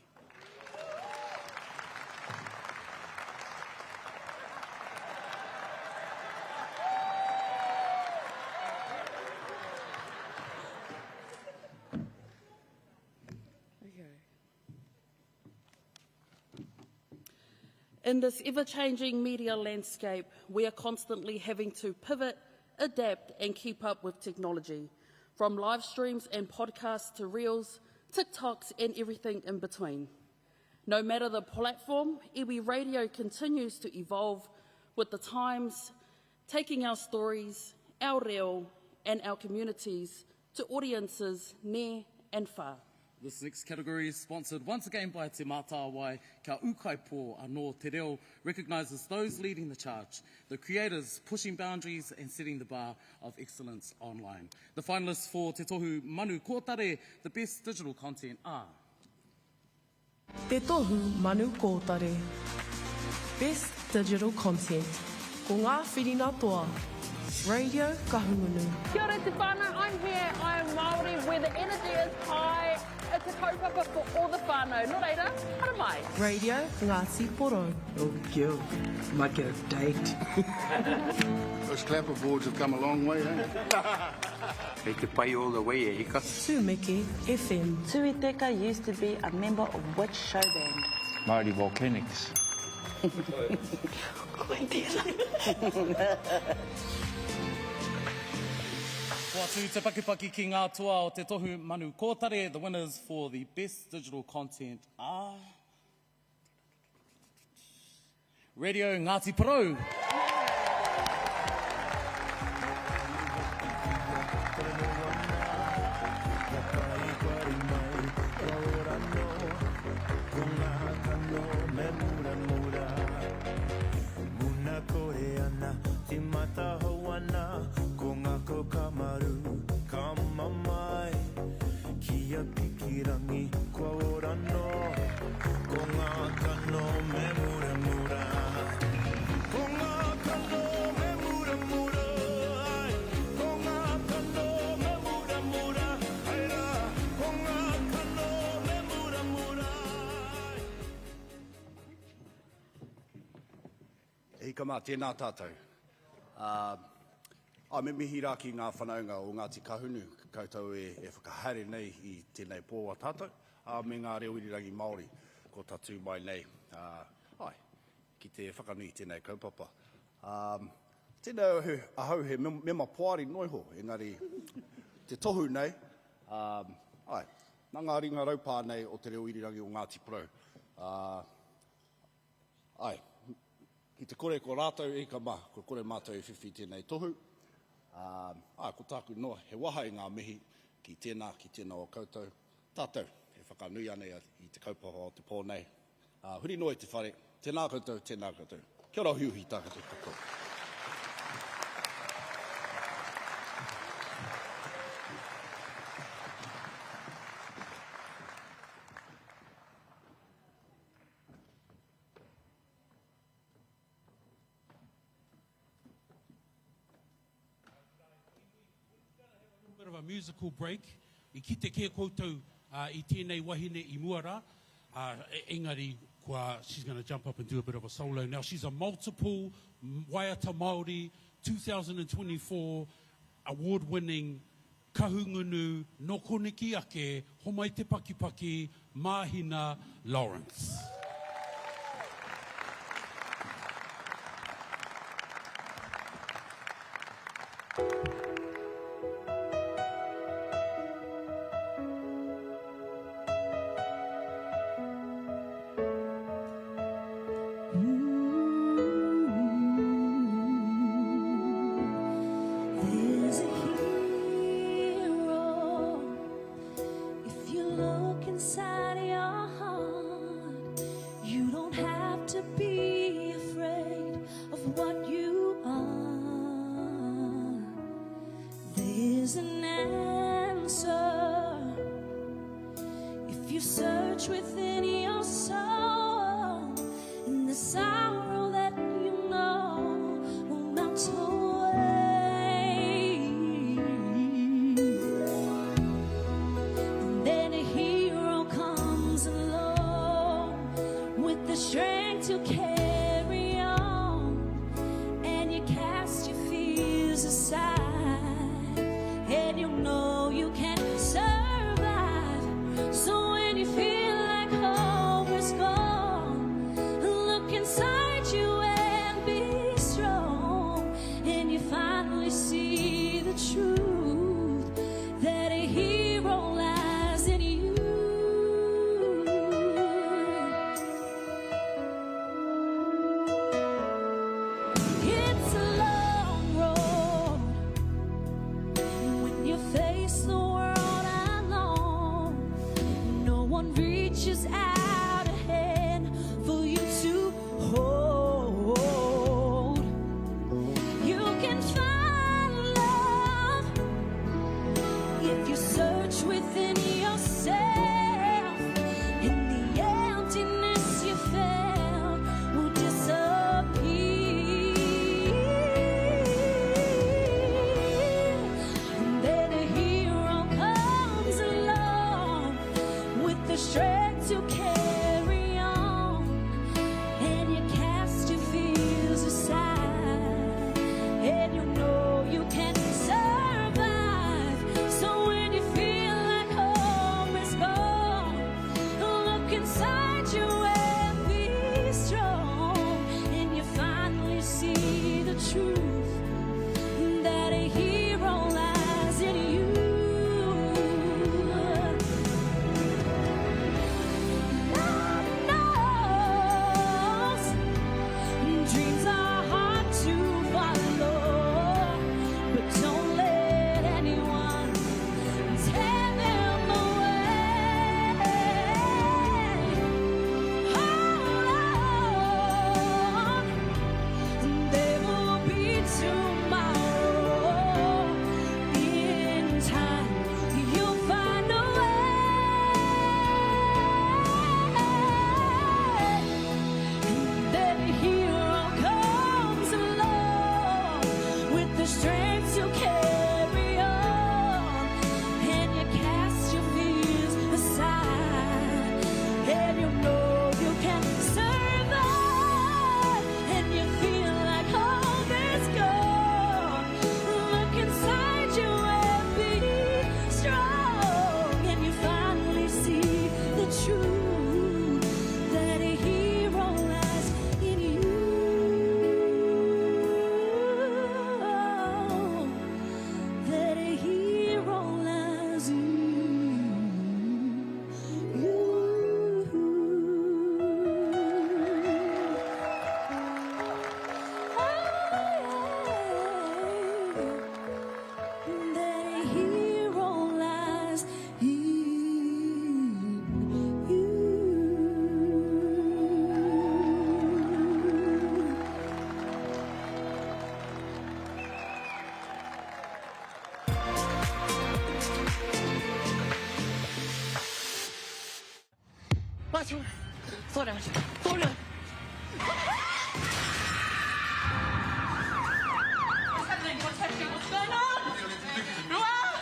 In this ever-changing media landscape, we are constantly having to pivot, adapt and keep up with technology, from live streams and podcasts to reels, TikToks and everything in between. No matter the platform, Iwi Radio continues to evolve with the times, taking our stories, our reo and our communities to audiences near and far. This next category is sponsored once again by Te Mātāwai Kia Ukaipo anō Te Reo, recognises those leading the charge, the creators pushing boundaries and setting the bar of excellence online. The finalists for Te Tohu Manu Kōtare, the best digital content are... Te Tohu Manu Kōtare, best digital content. Ko ngā whirina toa, Radio Kahungunu. Kia ora te whānau, I'm here, I am Māori, where the energy is high. It's a kaupapa for all the whānau. Nō reira, hara mai. Radio Ngāti Poro. Oh, kia. Might get a date. Those clapper boards have come a long way, eh? They could pay all the way, eh, Hika? Tūmeke FM. Tuiteka used to be a member of which show band? Māori Volcanics. Watu te pakipaki ki ngā toa o Te Tohu Manu Kōtare. The winners for the best digital content are... Radio Ngāti Porou. Ka mā tēnā tātou. Me mihi rā ki ngā whanaunga o Ngāti Kahunu, koutou e whakahare nei i tēnei pōwa tātou, me ngā reo irirangi Māori, ko tatu mai nei, ki te whakanui tēnei kaupapa. Tēnei ahau he mema poari noiho, engari te tohu nei, nā ngā ringa raupā nei o te reo irirangi o Ngāti Porou. Ki te kore ko rātou e ka mā, ko kore mātou e whiwhi tēnei tohu. Ko tāku noa, he waha i ngā mihi ki tēnā o koutou. Tātou, he whakanui anei i te kaupapa o te pō nei. Huri noa i te whare, tēnā koutou, tēnā koutou. Kia ora hiuhi tākatu koutou. a musical break. I kite ke koutou I tēnei wahine I muara. Engari, she's going to jump up and do a bit of a solo. Now, she's a multiple Waiata Māori 2024 award-winning kahungunu nokoniki ake homai te pakipaki Mahina Lawrence.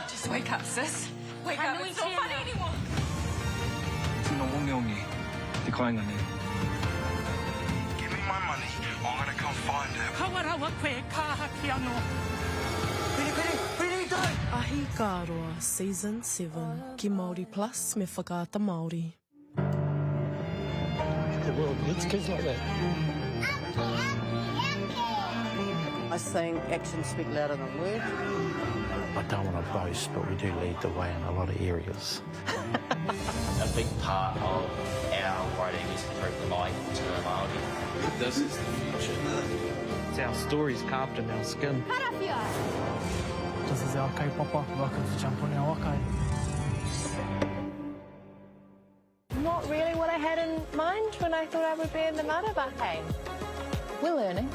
Just wake Wake up, sis. Wake up. It's not funny anymore. Tino ongi, tikanga nei. Give me my money, I'm gonna come find him. Kawarawa koe kahaki anō. Ahi Kāroa Season 7 ki Māori Plus me whakaata Māori. The world needs kids like that. I think actions speak louder than words. I don't want to boast, but we do lead the way in a lot of areas. A big part of our writing is to bring the light to the Māori. This is the future. It's our stories carved in our skin. This is our kaupapa. Welcome to jump on our wakai. Not really what I had in mind when I thought I would be in the Māori, but hey, we're learning.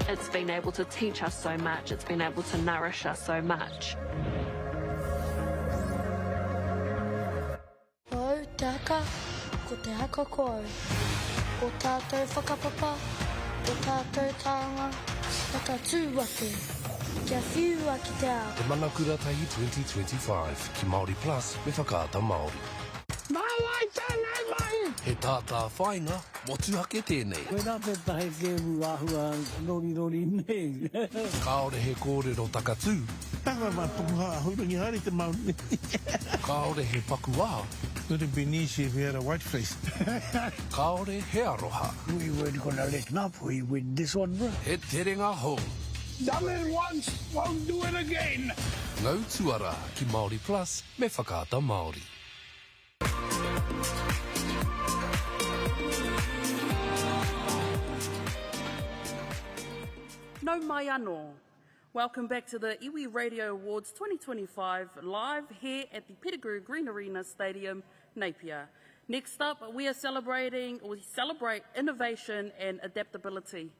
It's been able to teach us so much. It's been able to nourish us so much. O taka, ko te haka kou. O tātou whakapapa, o tātou tāanga, taka tūwate. Kia whiua ki te ao. Te Manakura Tahi 2025 ki Māori Plus me whakaata Māori. Mawai tēnei mai! He tātā whainga, motu hake tēnei. Koe nā te tahe ke ahua nori nei. Kāore he kōrero takatū. Tawa ma pukuha hurangi hari te mauni. Kāore he pakuā. Would have been easy if we had a white face. Kāore he aroha. We weren't going to let up. We win this one, bro. He terenga hou. Done it once, won't do it again. Ngau tuara ki Māori Plus me whakaata Māori. No mai anō. Welcome back to the Iwi Radio Awards 2025, live here at the Pettigrew Green Arena Stadium, Napier. Next up, we celebrate innovation and adaptability.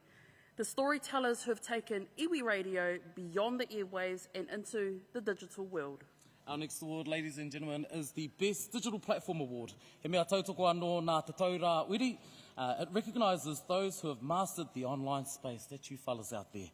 The storytellers who have taken Iwi Radio beyond the airwaves and into the digital world. Our next award, ladies and gentlemen, is the Best Digital Platform Award. He mea tautoko anō nā te taura wiri. It recognises those who have mastered the online space, that's you fellas out there.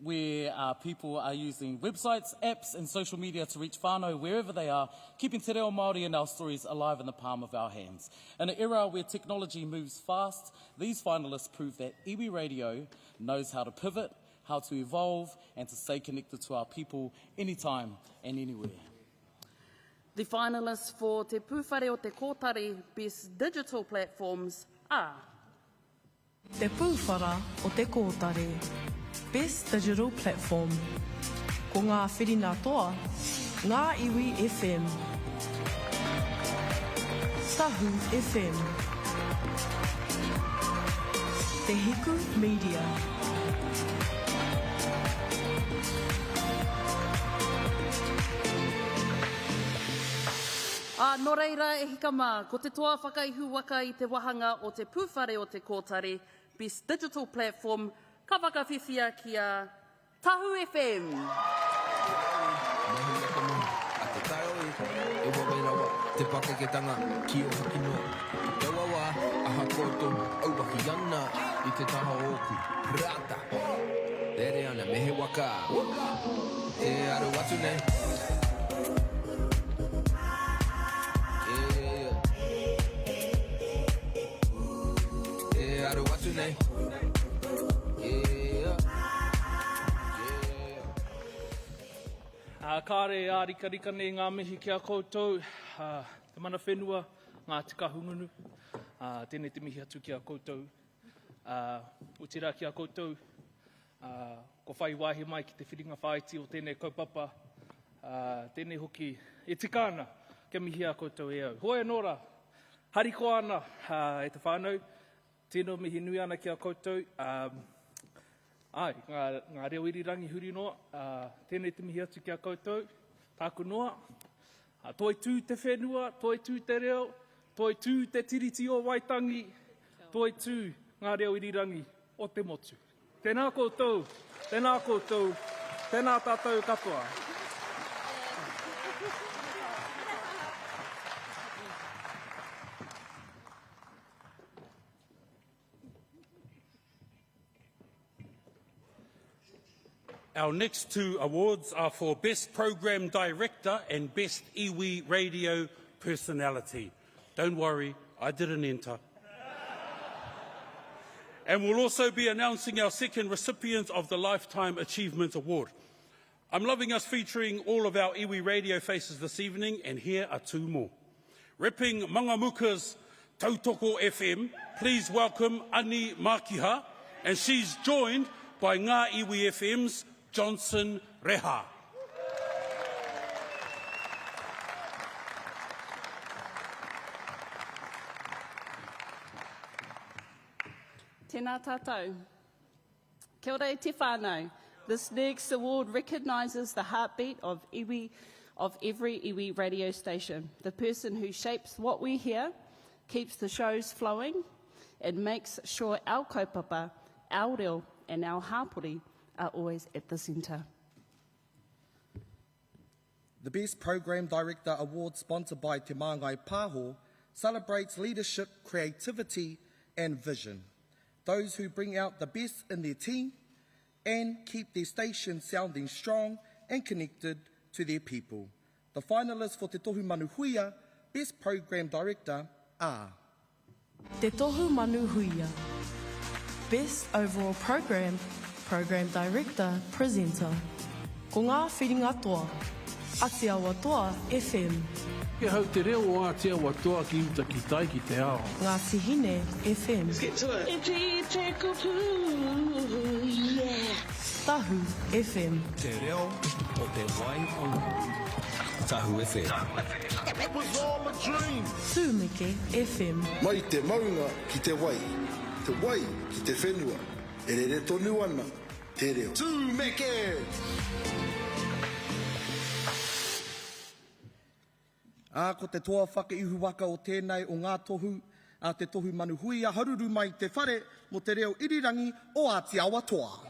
Where people are using websites, apps and social media to reach whānau wherever they are, keeping te reo Māori and our stories alive in the palm of our hands. In an era where technology moves fast, these finalists prove that Iwi Radio knows how to pivot, how to evolve and to stay connected to our people anytime and anywhere. The finalists for Te Pūwhare o Te Kōtari Best Digital Platforms are Te Pūwhara o Te Kōtari Best Digital Platform. Ko ngā whirina toa, ngā Iwi FM, Tahu FM, Te Hiku Media, Nō reira e hika mā, ko te toa whakaihu waka I te wahanga o Te Pūwhare o Te Kōtari Best Digital Platform, ka whakawhiwhia ki a Tahu FM. E wawerawa, te pakaketanga, ki o hakino. Te wawa, aha koutou, au waki ana, I te taha oku, rata. Tere ana, mehe waka. Te aru watu nei. Te aru watu nei. Kāre a rika nei ngā mihi ki a koutou, te mana whenua, ngā tika hungunu, tēnei te mihi atu ki a koutou, utira ki a koutou, ko whai wāhi mai ki te whiringa whaiti o tēnei kaupapa, tēnei hoki e tikana kia mihi a koutou e au. Hoi anōra, hariko ana e te whānau, tēnō mihi nui ana ki a koutou, ngā reo irirangi huri noa, tēnei te mihi atu ki a koutou, tāku noa, toi tū te whenua, toi tū te reo, toi tū te tiriti o Waitangi, toi tū ngā reo irirangi o te motu. Tēnā koutou, tēnā koutou, tēnā tātou katoa. Our next two awards are for Best Program Director and Best Iwi Radio Personality. Don't worry, I didn't enter. And we'll also be announcing our second recipient of the Lifetime Achievement Award. I'm loving us featuring all of our Iwi radio faces this evening, and here are two more. Repping Mangamuka's Tautoko FM, please welcome Ani Makiha, and she's joined by Ngā Iwi FM's Johnson Reha. Tēnā tātou. Kia ora e te whānau. This next award recognises the heartbeat of every Iwi radio station. The person who shapes what we hear, keeps the shows flowing, and makes sure our kaupapa, our reo, and our hapori are always at the centre. The Best Program Director Award, sponsored by Te Māngai Pāho, celebrates leadership, creativity and vision. Those who bring out the best in their team and keep their station sounding strong and connected to their people. The finalists for Te Tohu Manuhuia Best Program Director are Te Tohu Manuhuia Best Overall Program, Program Director, Presenter. Ko ngā whiringa toa, Atiawa Toa FM. Kia hau te reo o Atiawa Toa ki uta ki tai ki te ao. Ngā Tihine FM. Let's get to it. Tahu FM. Te reo o te wai o Tahu FM. It was all a dream. Tūmeke FM. Mai te maunga ki te wai ki te whenua. E re tonu ana, te reo. Tūmeke! Ko te toa whakaihu waka o tēnei o ngā tohu, te tohu manuhuia, haruru mai te whare mo te reo irirangi o Atiawa Toa.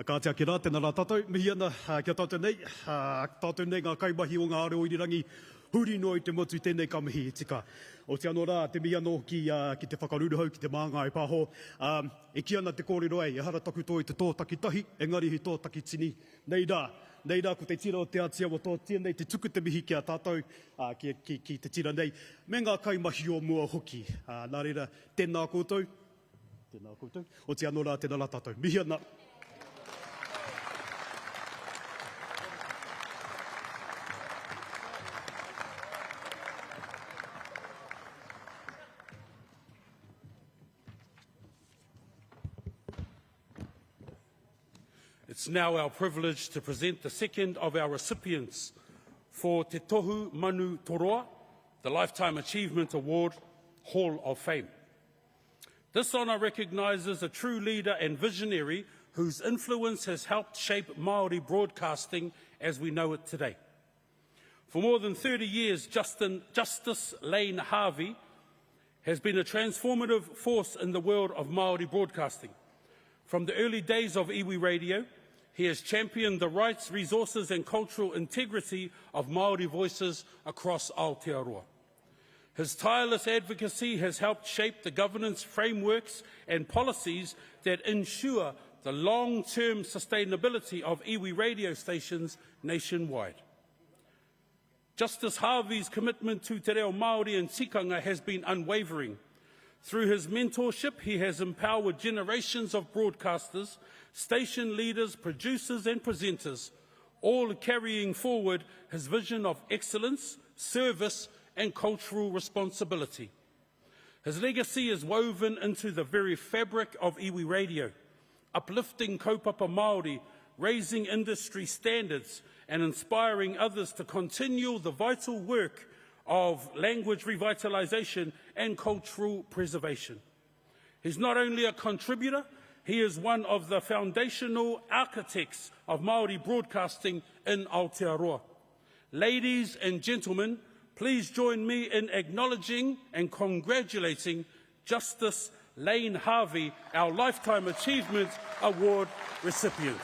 Kātia ki rā, tēnā rā tātou, mihi ana kia tātou nei ngā kaimahi o ngā reo irirangi, huri noi te motu tēnei ka mihi tika. O te anō rā, te mihi anō ki te whakaruru hau, ki te māngai pāho, e ki ana te kōrero ai, e hara taku tō i te tōtaki tahi, engari hi tōtaki tini. Nei rā, ko te tira o te Atiawa Toa, tēnei te tuku te mihi kia tātou, ki te tira nei, me ngā kaimahi o mua hoki. Nā reira, tēnā koutou, o te anō rā, tēnā rā tātou, mihi ana. It's now our privilege to present the second of our recipients for Te Tohu Manu Toroa, the Lifetime Achievement Award, Hall of Fame. This honour recognises a true leader and visionary whose influence has helped shape Māori broadcasting as we know it today. For more than 30 years, Justice Lane Harvey has been a transformative force in the world of Māori broadcasting. From the early days of Iwi Radio, he has championed the rights, resources and cultural integrity of Māori voices across Aotearoa. His tireless advocacy has helped shape the governance frameworks and policies that ensure the long-term sustainability of Iwi radio stations nationwide. Justice Harvey's commitment to te reo Māori and tikanga has been unwavering. Through his mentorship, he has empowered generations of broadcasters, station leaders, producers and presenters, all carrying forward his vision of excellence, service and cultural responsibility. His legacy is woven into the very fabric of Iwi Radio, uplifting kaupapa Māori, raising industry standards and inspiring others to continue the vital work of language revitalisation and cultural preservation. He's not only a contributor, he is one of the foundational architects of Māori broadcasting in Aotearoa. Ladies and gentlemen, please join me in acknowledging and congratulating Justice Lane Harvey, our Lifetime Achievement Award recipient.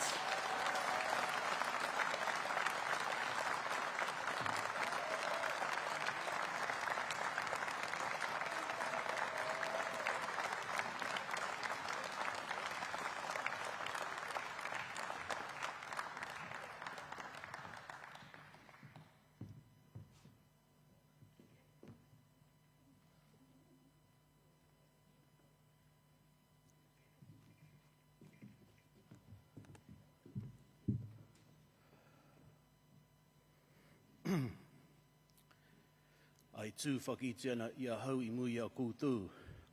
Ai tū whakitia ia hau I mui a koutou,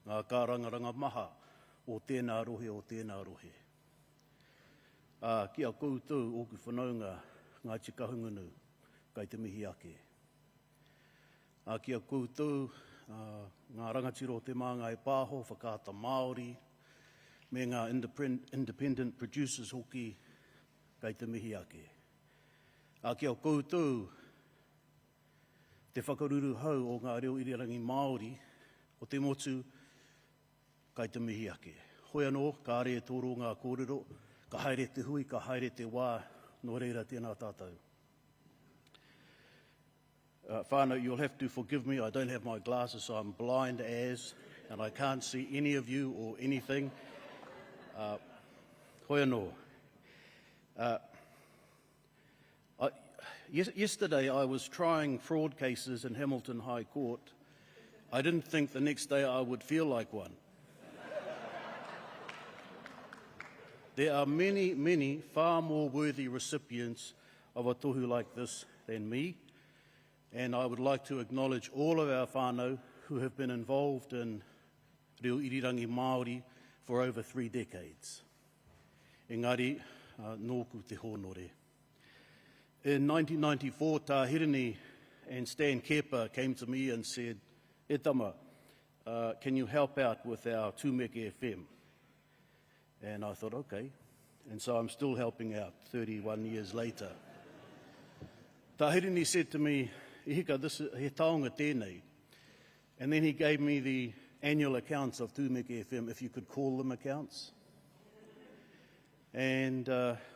ngā kārangaranga maha o tēnā rohe o tēnā rohe. Kia koutou oku whanaunga ngā tikahungunu kai te mihi ake. Kia koutou ngā rangatiro te māngai pāho whakaata Māori, me ngā independent producers hoki kai te mihi ake. Kia koutou te whakaruru hau o ngā reo irirangi Māori o te motu kai te mihi ake. Hoi anō, ka are e tōro ngā kōrero, ka haere te hui, ka haere te wā, no reira tēnā tātou. Whānau, you'll have to forgive me, I don't have my glasses, so I'm blind as, and I can't see any of you or anything. Hoi anō. Yesterday I was trying fraud cases in Hamilton High Court. I didn't think the next day I would feel like one. There are many, many far more worthy recipients of a tohu like this than me, and I would like to acknowledge all of our whānau who have been involved in reo irirangi Māori for over 3 decades. Engari, nōku te honore. In 1994, Tāhirini and Stan Kepa came to me and said, "E tama, can you help out with our Tūmeke FM?" And I thought, okay. And so I'm still helping out 31 years later. Tāhirini said to me, "Ihika, this is he taonga tēnei." And then he gave me the annual accounts of Tūmeke FM, if you could call them accounts. And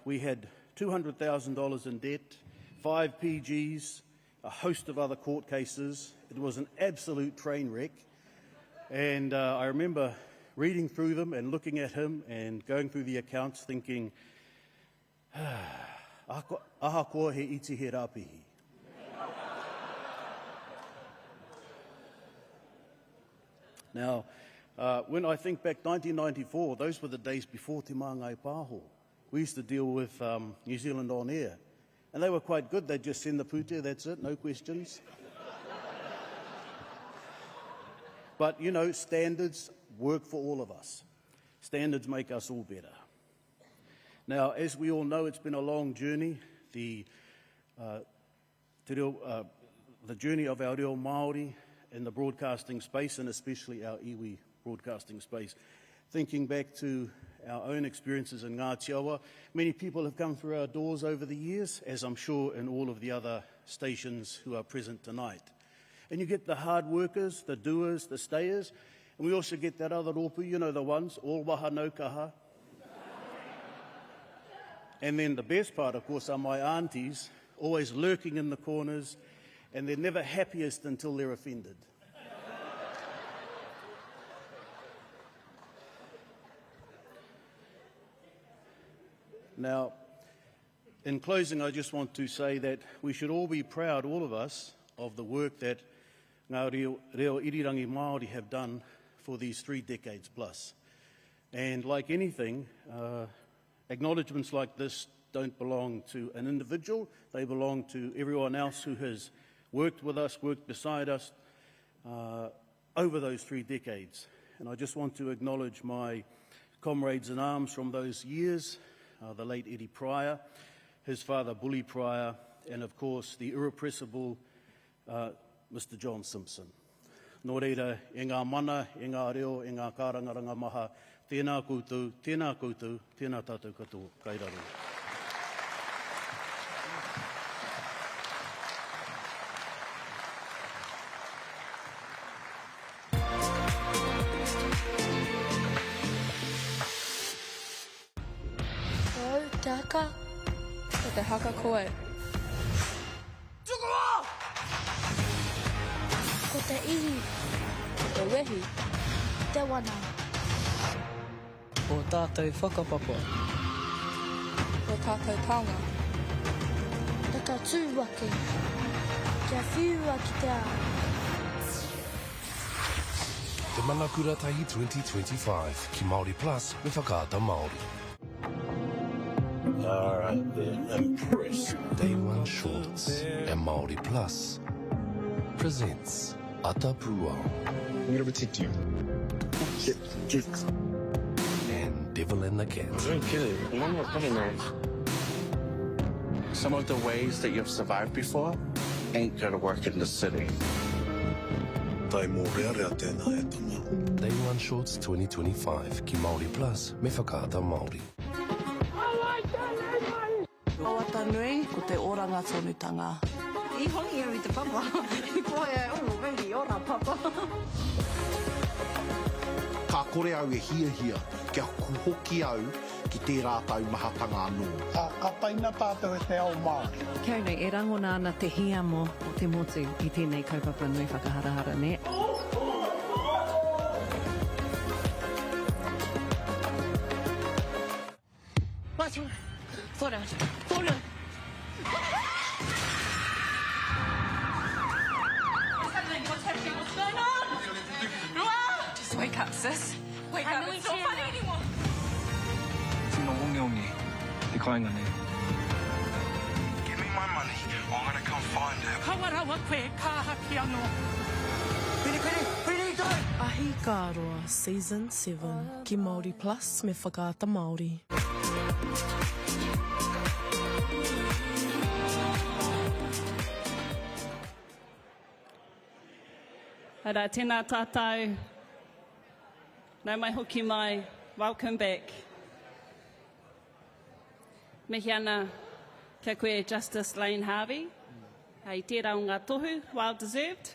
we had $200,000 in debt, 5 PGs, a host of other court cases. It was an absolute train wreck. And I remember reading through them and looking at him and going through the accounts thinking, aha koa he iti he rāpihi. Now, when I think back 1994, those were the days before Te Māngai Pāho. We used to deal with New Zealand On Air, and they were quite good. They'd just send the pūtea, that's it, no questions. But, you know, standards work for all of us. Standards make us all better. Now, as we all know, it's been a long journey. The journey of our reo Māori in the broadcasting space, and especially our iwi broadcasting space. Thinking back to our own experiences in Ngātiawa, many people have come through our doors over the years, as I'm sure in all of the other stations who are present tonight. And you get the hard workers, the doers, the stayers, and we also get that other rōpū, you know the ones, all waha no kaha. And then the best part, of course, are my aunties, always lurking in the corners, and they're never happiest until they're offended. Now, in closing, I just want to say that we should all be proud, all of us, of the work that ngā reo irirangi Māori have done for these 3 decades plus. And like anything, acknowledgements like this don't belong to an individual, they belong to everyone else who has worked with us, worked beside us over those 3 decades. And I just want to acknowledge my comrades in arms from those years, the late Eddie Pryor, his father Bully Pryor, and of course the irrepressible Mr. John Simpson. Nō reira, e ngā mana, e ngā reo, e ngā kārangaranga maha, tēnā koutou, tēnā tātou katoa, kai raro. Te haka. Ko te haka koe. Ko te ihi. Ko te wehi. Te wana. Ko tātou whakapapa. Ko tātou taonga. Taka tūwake. Kia whiua ki te ao. Te Manakura Tahi 2025, ki Māori Plus, me whakaata Māori. All right, then. Impressed. Day One Shorts and Māori Plus presents Atapua. I'm going to protect you. And Devil in the Cat. Don't kill it. One more coming there. Some of the ways that you've survived before ain't going to work in the city. Day One Shorts 2025, ki Māori Plus, me whakaata Māori. Awata nui ko te oranga tonutanga. I hongi au I te papa. I koe e rehi ora papa. Ka kore au e hia, kia kuhoki au ki tērā tau mahatanga anō. Ka taina tātou e te ao Māori. Kia nei, e rangona ana te hiamo o te motu I tēnei kaupapa nui whakaharahara ne. What's wrong? Fora. What's going on? Just wake up, sis. Wake up, it's not funny anymore. Tino ongi, te kāinga nei. Give me my money, or I'm going to come find her. Kawarawa koe kāhaki anō. Piri, go! Ahi Kāroa, Season 7, ki Māori Plus, me whakaata Māori. Ara, tēnā tātou. Nau mai hoki mai. Welcome back. Mihi ana kia koe Justice Lane Harvey. Hei tērā o ngā tohu, well deserved.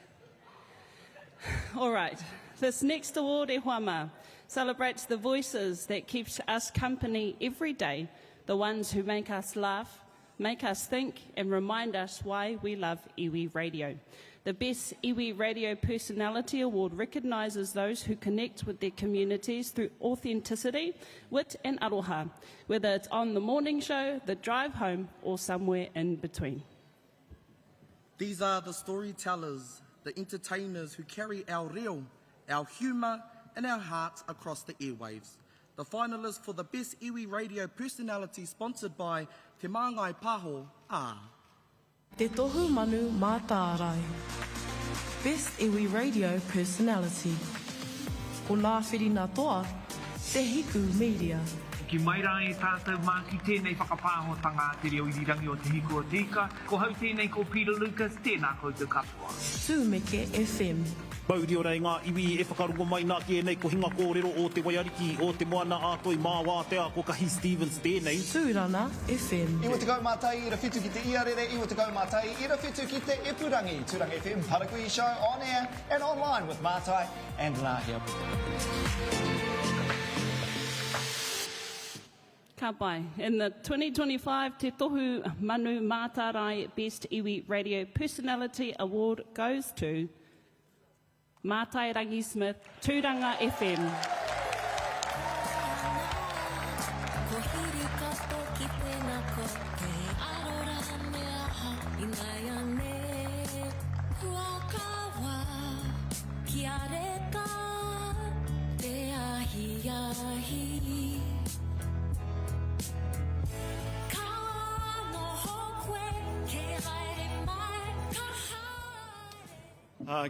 All right, this next award, e Huama, celebrates the voices that keep us company every day, the ones who make us laugh, make us think, and remind us why we love Iwi Radio. The Best Iwi Radio Personality Award recognises those who connect with their communities through authenticity, wit and aroha, whether it's on the morning show, the drive home, or somewhere in between. These are the storytellers, the entertainers who carry our reo, our humour and our hearts across the airwaves. The finalists for the Best Iwi Radio Personality sponsored by Te Māngai Pāho are Te tohu manu mātārai. Best Iwi Radio Personality. Ko nā whirina toa, Te Hiku Media. Ki maira e tātou mā ki tēnei whakapāhotanga te reo irirangi o te hiku o te ika. Ko hau tēnei ko Peter Lucas, tēnā koutou katoa. Tūmeke FM. Bauri o rei ngā iwi e whakarungo mai nā ki e nei ko hinga kōrero o te waiariki o te moana ātoi māwā te a ko Kahi Stevens tēnei. Tūrana FM. Iwa te kaumātai i ra whitu ki te iarere, iwa te kaumātai i ra whitu ki te ipurangi. Tūrangi FM, Parakui Show on air and online with Mātai and Nāhia. Ka pai. In the 2025 Te Tohu Manu Mātārai Best Iwi Radio Personality Award goes to Mātai Rangi Smith, Tūranga FM.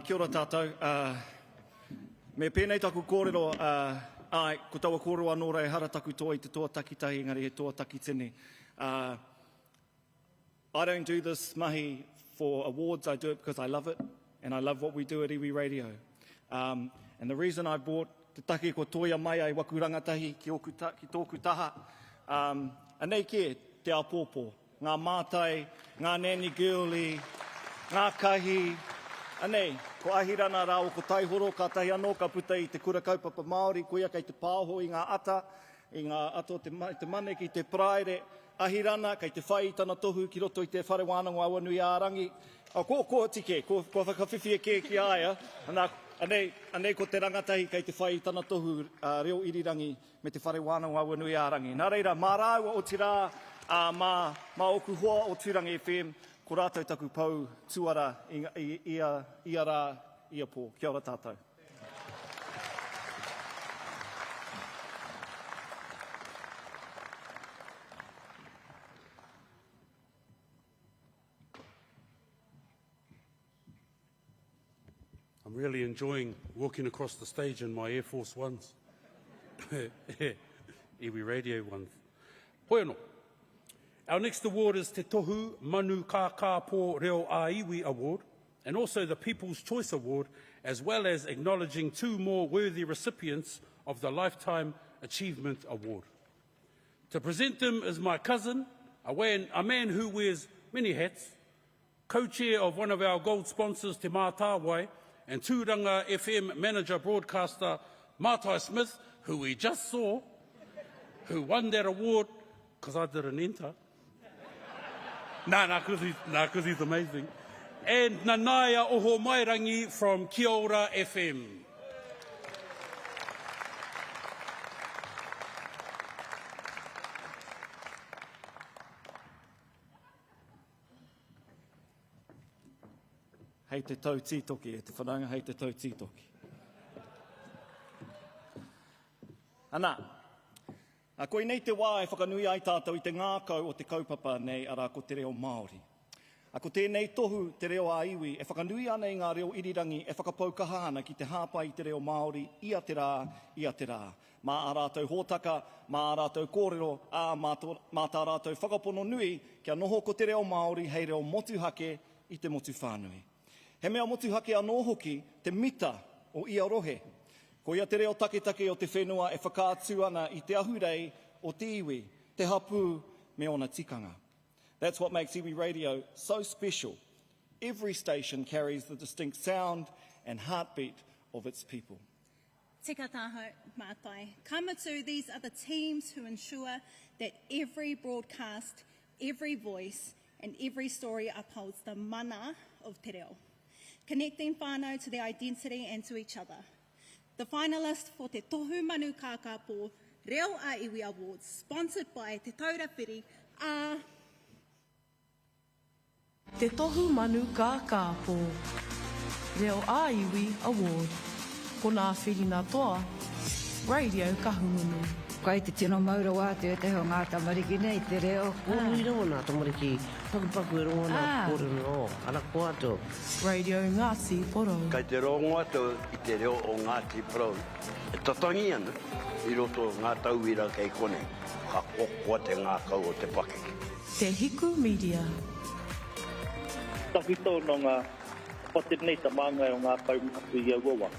Kia ora tātou. Me pēnei taku kōrero, ko taua kōrero anō rei hara taku toa I te toa takitahi, engari he toa takitene. I don't do this mahi for awards, I do it because I love it. and I love what we do at Iwi Radio. And the reason I brought te take ko toia mai ai waku rangatahi ki tōku taha, anei ke te apōpō, ngā mātai, ngā nanny girlie, ngā kahi, anei, ko ahirana rā o ko taihoro, ka tahi anō, ka puta i te kura kaupapa Māori, ko ia kei te pāho i ngā ata, i ngā ato te mane ki te praere, ahirana, kei te whai tana tohu ki roto i te whare wānanga awa nui ārangi. Ko tike, ko whakawhiwhi e ke ki aia, anei ko te rangatahi kei te whai tana tohu reo irirangi me te whare wānanga awa nui ārangi. Nā reira, mā rāua o tira, mā oku hoa o Tūrangi FM, ko rātou taku pau tuara ia rā, ia pō. Kia ora tātou. I'm really enjoying walking across the stage in my Air Force Ones. Iwi Radio ones. Poiano. Our next award is Te Tohu Manu Kākāpō Reo a Iwi Award, and also the People's Choice Award, as well as acknowledging 2 more worthy recipients of the Lifetime Achievement Award. To present them is my cousin, a man who wears many hats, co-chair of one of our gold sponsors, Te Mātāwai, and Tūranga FM manager broadcaster Mātai Smith, who we just saw, who won that award because I didn't enter. Because he's amazing. And Nanaia Oho Mairangi from Kia Ora FM. Hei te tau tītoki, e te whananga, hei te tau tītoki. Ana, koe nei te wā e whakanui ai tātou i te ngākau o te kaupapa nei ara ko te reo Māori. Ko tēnei tohu te reo a iwi, e whakanui ana i ngā reo irirangi, e whakapaukaha ana ki te hāpai i te reo Māori, ia te rā. Mā a rātou hōtaka, mā a rātou kōrero, mā tā rātou whakapono nui, kia noho ko te reo Māori, hei reo motuhake i te motu whānui. He mea motuhake anō hoki te mita o ia rohe. Ko ia te reo taketake o te whenua e whakaatu ana i te ahurei o te iwi, te hapu me ona tikanga. That's what makes Iwi Radio so special. Every station carries the distinct sound and heartbeat of its people. Tika taho, mātai. Kamatū, these are the teams who ensure that every broadcast, every voice and every story upholds the mana of te reo, connecting whānau to their identity and to each other. The finalists for Te Tohu Manu Kākāpō Reo a Iwi Awards, sponsored by Te Taurawhiri, are Te Tohu Manu Kākāpō Reo a Iwi Award. Ko nā whirina toa, Radio Kahungunu. Kai te tino maura wā te te ho ngā tamariki nei te reo. Nui rongo nā tamariki, paku e rongo nā kōrero, ala ko ato. Radio Ngāti Poro. Kai te rongo ato i te reo o Ngāti Poro. E tatangi ana, i roto ngā tauira kei kone, ka kokoa te ngā kau o te pakeke. Te Hiku Media. Taki tō no ngā pote nei ta māngai o ngā kau mhaku i aua.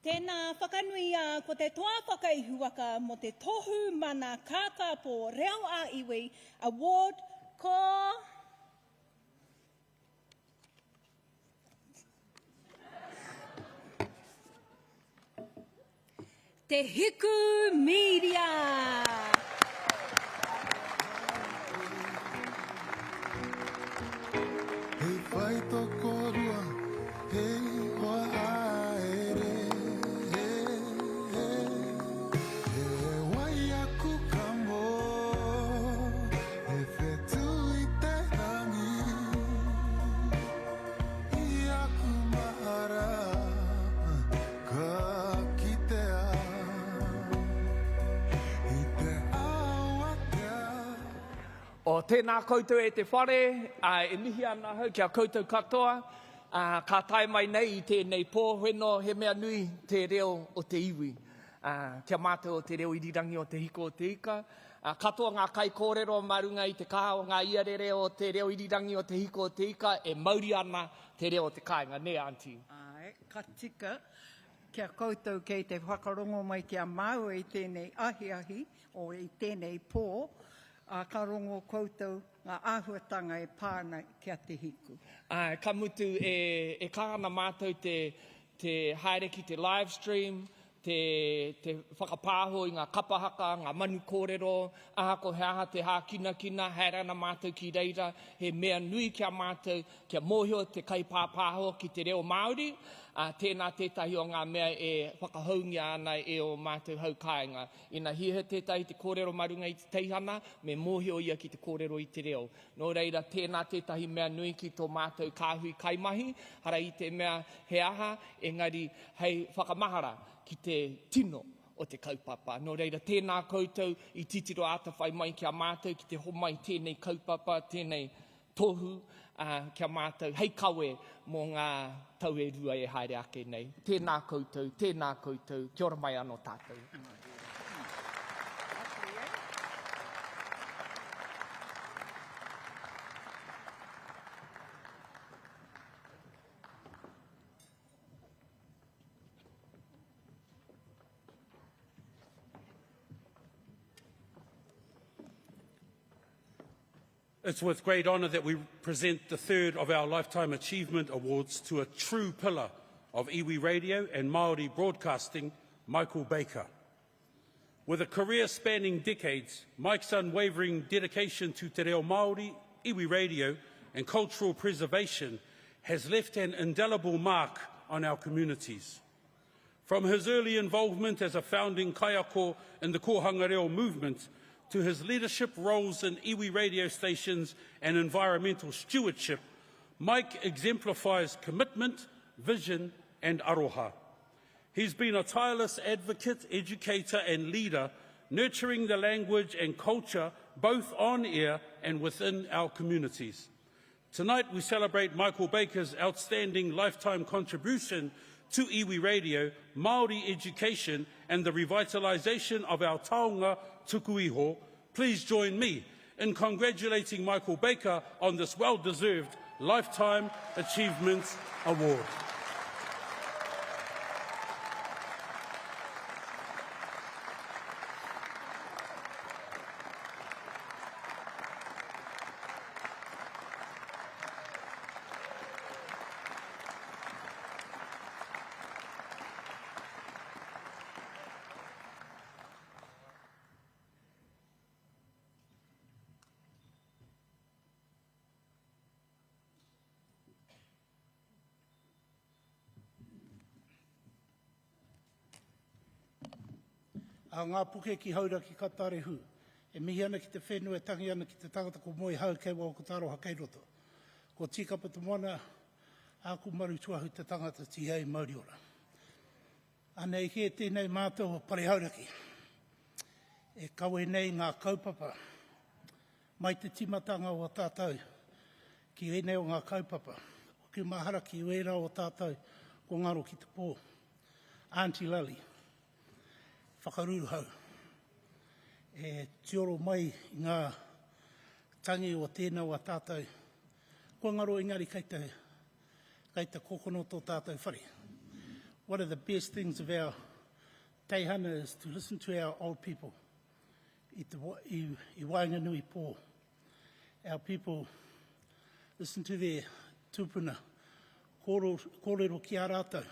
Tēnā whakanui ko te toa whakaihuaka mo te Tohu Mana Kākāpō Reo a Iwi Award ko... Te Hiku Media! Hei whai tō kōrua, hei hoa aere. He wai aku ka mō, he whetu i te rangi. I aku mahara, ka kitea. O tēnā koutou e te whare, e mihi ana hau kia koutou katoa, ka tae mai nei i tēnei pōwheno, he mea nui te reo o te iwi. Kia mātou o te reo irirangi o te hiko o te ika, Katoa ngā kai kōrero marunga I te kaha o ngā iarere o te reo irirangi o te hiko o te ika, e mauri ana te reo o te kāinga. Nē, Auntie. Ai, ka tika, kia koutou kei te whakarongo mai kia mau I tēnei ahi o I tēnei pō, ka rongo koutou ngā āhuatanga e pāna kia te hiku. Ai, ka mutu e kāna mātou te haere ki te live stream, te whakapāho I ngā kapahaka, ngā manu kōrero, ahako he aha te hākina, haerana mātou ki reira, he mea nui kia mātou, kia mōhio te kaipāpāho ki te reo Māori, tēnā tētahi o ngā mea e whakahaungia ana e o mātou hau kāinga. Ina hiha tētahi te kōrero marunga I te teihana, me mōhio ia ki te kōrero I te reo. Nō reira, tēnā tētahi mea nui ki tō mātou kāhui kaimahi, hara I te mea he aha, engari hei whakamahara ki te tino o te kaupapa. Nō reira, tēnā koutou I titiro ata whai mai kia mātou ki te homai tēnei kaupapa, tēnei tohu, kia mātou, hei kawe mō ngā tau e rua e haere ake nei. Tēnā koutou, kia ora mai anō tātou. It's with great honour that we present the third of our Lifetime Achievement Awards to a true pillar of Iwi Radio and Māori broadcasting, Michael Baker. With a career spanning decades, Mike's unwavering dedication to te reo Māori, Iwi Radio and cultural preservation has left an indelible mark on our communities. From his early involvement as a founding kaiako in the Kohanga Reo movement, to his leadership roles in Iwi radio stations and environmental stewardship, Mike exemplifies commitment, vision and aroha. He's been a tireless advocate, educator and leader, nurturing the language and culture both on air and within our communities. Tonight we celebrate Michael Baker's outstanding lifetime contribution to Iwi Radio, Māori education and the revitalisation of our taonga tuku iho. Please join me in congratulating Michael Baker on this well-deserved Lifetime Achievement Award. A ngā puke ki haura ki katare hu. E mihi ana ki te whenua, e tangi ana ki te tangata ko moi hau kei wau ko taro ha kei roto. Ko tika pata moana, aku maru tuahu te tangata ti hei Māori ora. Anei he tēnei mātou o parehauraki. E kawe nei ngā kaupapa. Mai te timatanga o tātou. Ki ene o ngā kaupapa. O ki mahara ki uera o tātou. Ko ngaro ki te pō. Auntie Lali. Whakaruru hau. E tioro mai I ngā tangi o tēnā o tātou. Kua ngaro engari kei te kokono tō tātou whare. One of the best things of our teihana is to listen to our old people. I wainga nui pō. Our people listen to their tūpuna. Kōrero ki a rātou.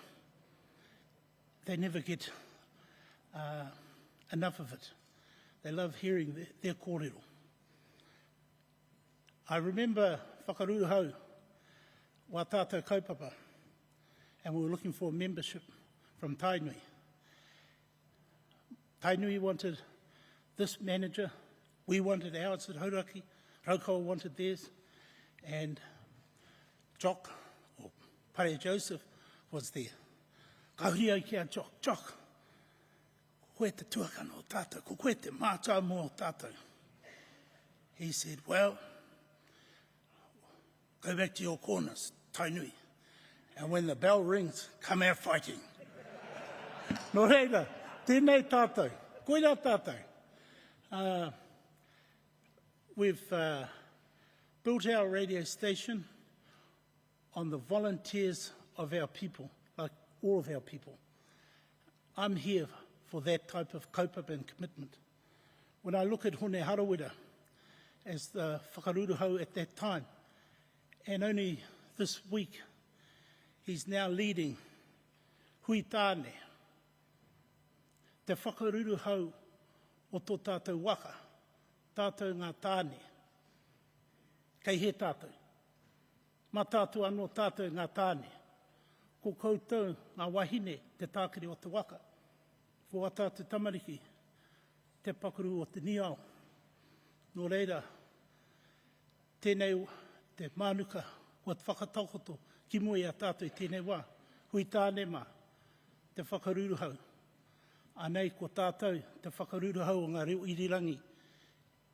They never get enough of it. They love hearing their kōrero. I remember whakaruru hau wa tātou kaupapa, and we were looking for membership from Tainui. Tainui wanted this manager, we wanted ours at Hauraki, Raukawa wanted theirs, and Jock, or Pare Joseph, was there. Kauri au ki a Jock. Koe te tuakana o tātou, ko koe te mātau mō o tātou. He said, well, go back to your corners, Tainui. And when the bell rings, come out fighting. Nō reira, tēnei tātou, koe rā tātou. We've built our radio station on the volunteers of our people, like all of our people. I'm here for that type of kaupapa and commitment. When I look at Hone Harawira as the whakaruruhau at that time, and only this week he's now leading Hui Tāne, te whakaruruhau o tō tātou waka, tātou ngā tāne, kei he tātou. Mā tātou anō tātou ngā tāne, ko koutou ngā wahine te tākiri o te waka, ko a tātou tamariki, te pakuru o te niao. Nō reira, tēnei te mānuka o te whakataukoto ki moe a tātou i tēnei wā, hui tāne mā, te whakaruruhau. Anei ko tātou te whakaruruhau o ngā reo irirangi,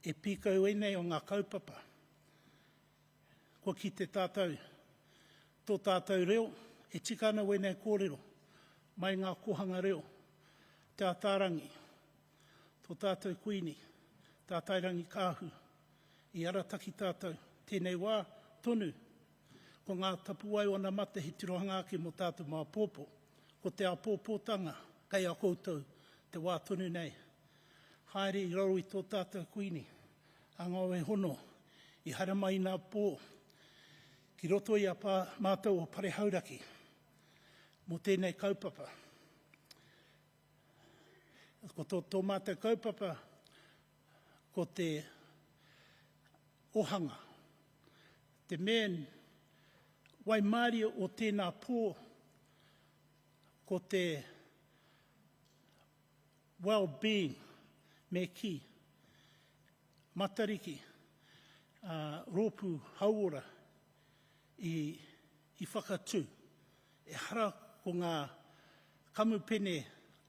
e pīkau e nei o ngā kaupapa. Ko ki te tātou, tō tātou reo, e tikana e nei kōrero, mai ngā kohanga reo, te atārangi, tō tātou kuini, tātairangi kāhu, i arataki tātou, tēnei wā, tonu, ko ngā tapuai o na mate he tirohanga ake mo tātou mā pōpō, ko te apōpōtanga, kei a koutou, te wā tonu nei. Haere i rau i tō tātou kuini, a ngau e hono, i hara mai nā pō, ki roto i a mātou o pare hauraki, mo tēnei kaupapa. Ko tō mātou kaupapa, ko te ohanga, te men waimaria o tēnā pō, ko te well-being me ki, matariki, rōpū hauora i whakatū. E hara ko ngā kamupene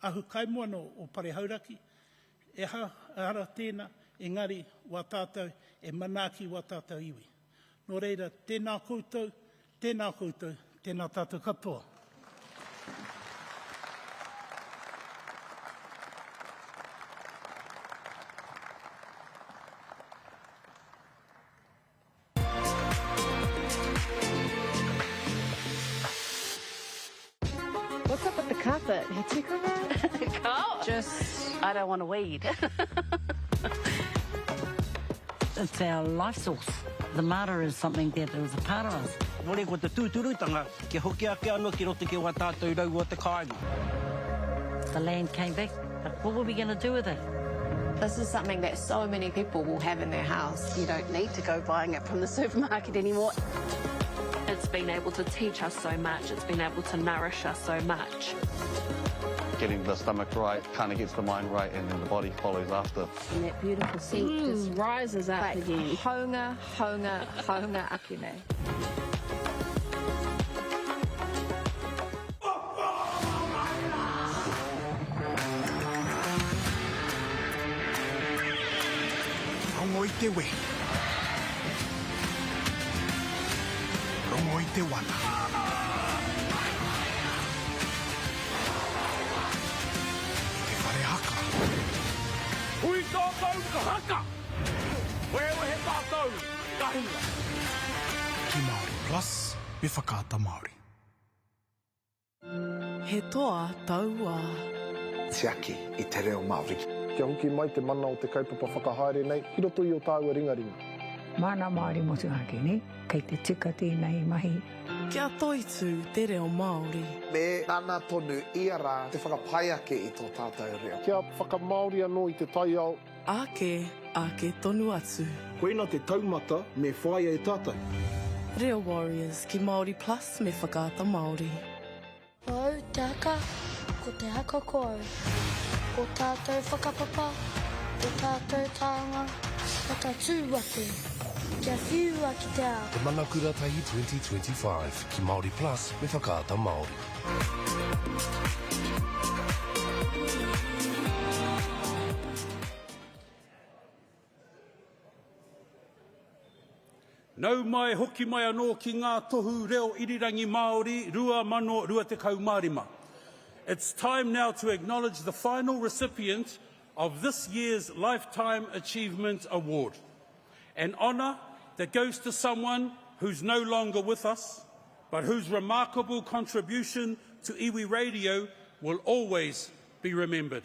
ahu kaimoano o pare hauraki, e hara tēnā, engari wā tātou, e manaki wā tātou iwi. Nō reira, tēnā koutou, tēnā tātou katoa. What's up with the carpet? He tikanga? Just, I don't want to weed. It's our life source. The mara is something that is a part of us. More ko te tūturutanga, ke hoki ake anō ki roto ki wā tātou rau o te kāinga. The land came back, but what were we going to do with it? This is something that so many people will have in their house. You don't need to go buying it from the supermarket anymore. It's been able to teach us so much. It's been able to nourish us so much. Getting the stomach right kind of gets the mind right, and then the body follows after. And that beautiful scent just rises up like again. Honga, honga, honga akine. Rongo i te we. Rongo i te wana. I te whare haka. Hui tātou ka haka! Wewe he tātou ka hunga. Ki Māori Plus, me whakaata Māori. He toa taua. Tiaki i te reo Māori. Kia hoki mai te mana o te kaupapa whakahaere nei, ki roto i o tāua ringaringa. Mana Māori motuhake ni, kei te tika tēnei mahi. Kia toitu te reo Māori. Me nana tonu iara te whakapaiake i tō tātou reo. Kia whakamāori anō i te tai au. Ake tonu atu. Koina te taumata me whaia e tātou. Reo Warriors ki Māori Plus me whakaata Māori. Au te aka, ko te haka koau. Ko tātou whakapapa, ko tātou tāanga, hata tūwate. Kia whiua ki te ao. Te Manakura Tahi 2025 ki Māori Plus me whakaata Māori. Nau mai hoki mai anō ki ngā tohu reo irirangi Māori, rua mano rua te kaumārima. It's time now to acknowledge the final recipient of this year's Lifetime Achievement Award. An honour that goes to someone who's no longer with us, but whose remarkable contribution to Iwi Radio will always be remembered.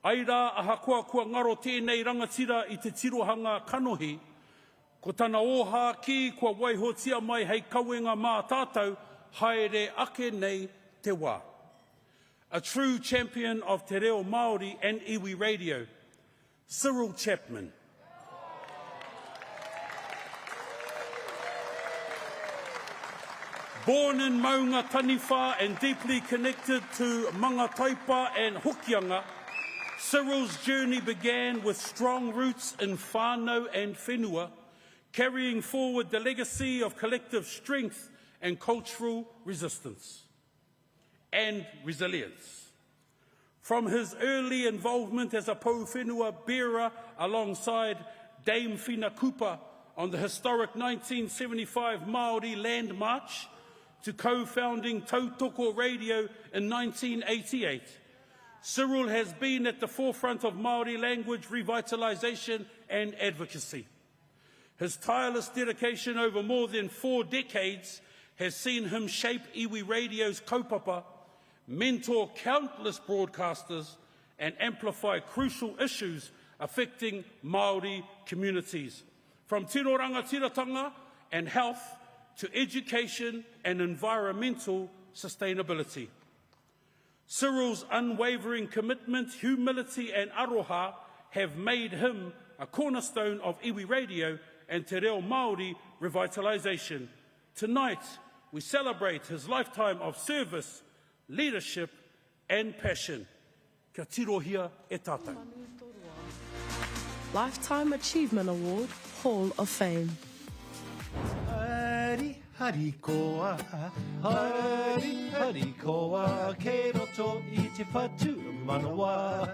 Aira ahakoa kua ngaro tēnei rangatira I te tirohanga kanohi, ko tana oha ki kua waihotia mai hei kauenga mā tātou, haere ake nei te wā. A true champion of te reo Māori and Iwi Radio, Cyril Chapman. Born in Maunga Taniwha and deeply connected to Mangataipa and Hokianga, Cyril's journey began with strong roots in whānau and whenua, carrying forward the legacy of collective strength and cultural resistance and resilience. From his early involvement as a pou whenua bearer alongside Dame Whina Kupa on the historic 1975 Māori Land March, to co-founding Tautoko Radio in 1988, Cyril has been at the forefront of Māori language revitalisation and advocacy. His tireless dedication over more than 4 decades has seen him shape Iwi Radio's kaupapa, mentor countless broadcasters, and amplify crucial issues affecting Māori communities, from tino rangatiratanga and health to education and environmental sustainability. Cyril's unwavering commitment, humility and aroha have made him a cornerstone of Iwi Radio and te reo Māori revitalisation. Tonight, we celebrate his lifetime of service, leadership and passion. Kia tirohia e tātou. Lifetime Achievement Award, Hall of Fame. Hari hari koa, hari hari koa, ke roto I te whatu manawa.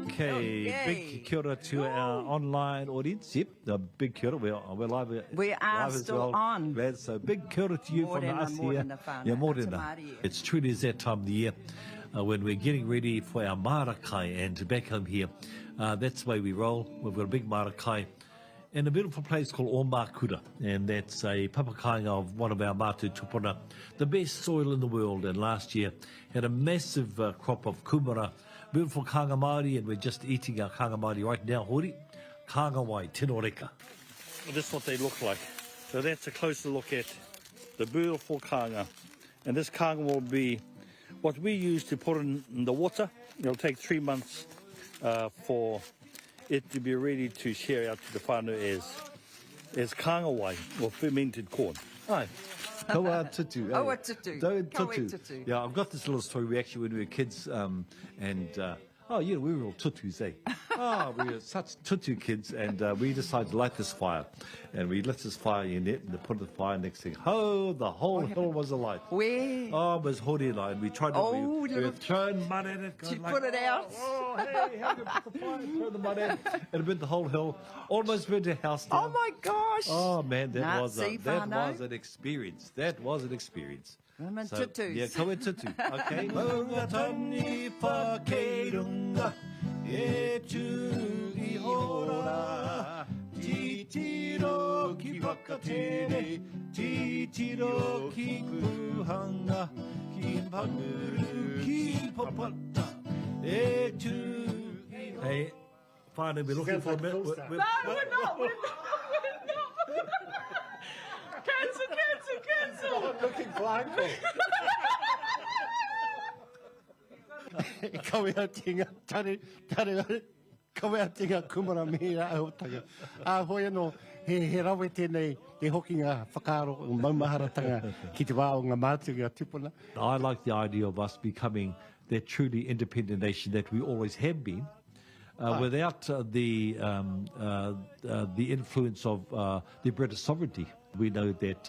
Okay, big kia ora to our online audience. Yep, a big kia ora. We're live. We are live still on. Glad. So big kia ora to you from us here. Yeah, Morena. It's truly is that time of the year when we're getting ready for our marakai, and back home here, that's the way we roll. We've got a big marakai in a beautiful place called Omakura, and that's a papakainga of one of our mātu tupuna, the best soil in the world, and last year had a massive crop of kumara, beautiful kanga Māori, and we're just eating our kanga Māori right now, hori, kanga wai, tino reka. This is what they look like. So that's a closer look at the beautiful kanga, and this kanga will be what we use to put in the water. It'll take 3 months for it to be ready to share out to the whānau as kangawai, or fermented corn. Hi. Kaua tutu. Kaua tutu. Kaua tutu. Yeah, I've got this little story. We actually, when we were kids, oh yeah, we were all tutus, eh? Oh, we were such tutu kids, and we decided to light this fire. And we lit this fire in it, and put the fire next thing. Oh, the whole hill was alight. Where? Oh, it was hori line. We tried to, we were throwing mud at it. To put it out. Oh, hey, how do you put the fire? Throw the mud in. And it burnt the whole hill. Almost burnt a house down. Oh my gosh. Oh man, that was an experience. That was an experience. So, yeah, kaua tutu. Okay. Maungatani whakeirunga, e tū I hora, titiro ki wakatere, titiro ki kuhanga, ki panguru, ki popata, e tū. Hey, finally, we're looking for a minute. No, we're not. We're not. Cancel. I'm looking blindfold. Kaweatinga, tare, kaweatinga kumara mea aotanga. Hoi no, he rawe tēnei, te hokinga whakaro, maumaharatanga, ki te wā o ngā mātua tupuna. I like the idea of us becoming that truly independent nation that we always have been. Without the influence of the British sovereignty. We know that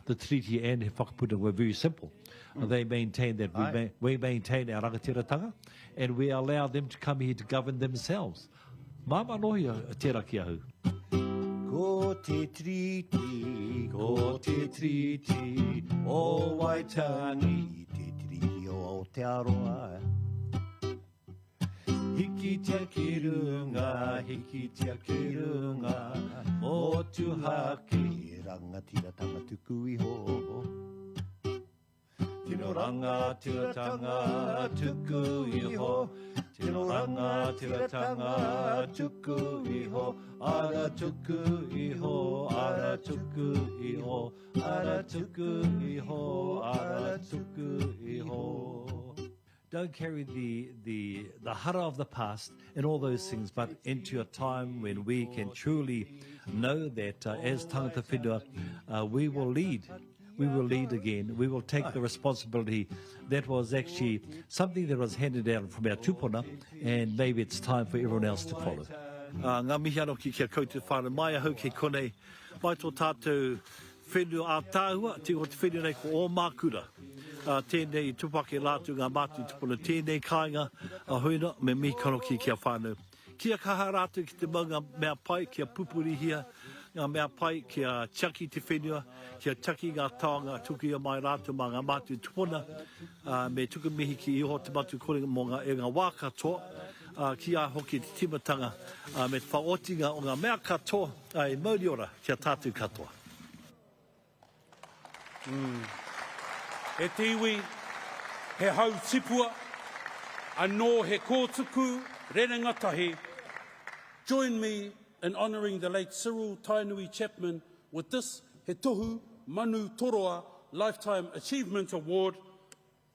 the treaty and He Whakaputa were very simple. They maintain that we maintain our rangatiratanga, and we allow them to come here to govern themselves. Mama noia tērā ki ahu. Ko te treaty, o Waitangi, te treaty o Aotearoa. Hiki tia kirunga, hiki tia kirunga, motu haki, rangatira tanga tuku iho. Tino ranga tira tanga tuku iho. Tino ranga tira tanga tuku iho. Ara tuku iho, ara tuku iho, ara tuku iho, ara tuku iho. Don't carry the hara of the past and all those things, but into a time when we can truly know that as tangata whenua, we will lead. We will lead again. We will take the responsibility. That was actually something that was handed down from our tupuna, and maybe it's time for everyone else to follow. Ngā mihi anō ki kia koutou whānau mai ahau ke konei, mai tō tātou whenua a tāhua, te o te whenua nei ko o mākura. Tēnei tupake lātu ngā mātu tupuna, tēnei kāinga a huina me mihi kano ki kia whānau. Kia kaha rātu ki te maunga mea pai, kia pupuri hia, ngā mea pai, kia tiaki te whenua, kia taki ngā taonga tuki a mai rātu mā ngā mātu tupuna, me tuku mihi ki iho te matu korenga mō ngā wā katoa, ki a hoki te timatanga, me te whaotinga o ngā mea katoa, e mauri ora kia tātou katoa. E te iwi, he hau tipua, anō he kōtuku, renanga tahi. Join me in honouring the late Cyril Tainui Chapman with this he tohu manu toroa Lifetime Achievement Award.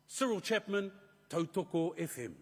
Cyril Chapman, Tautoko FM.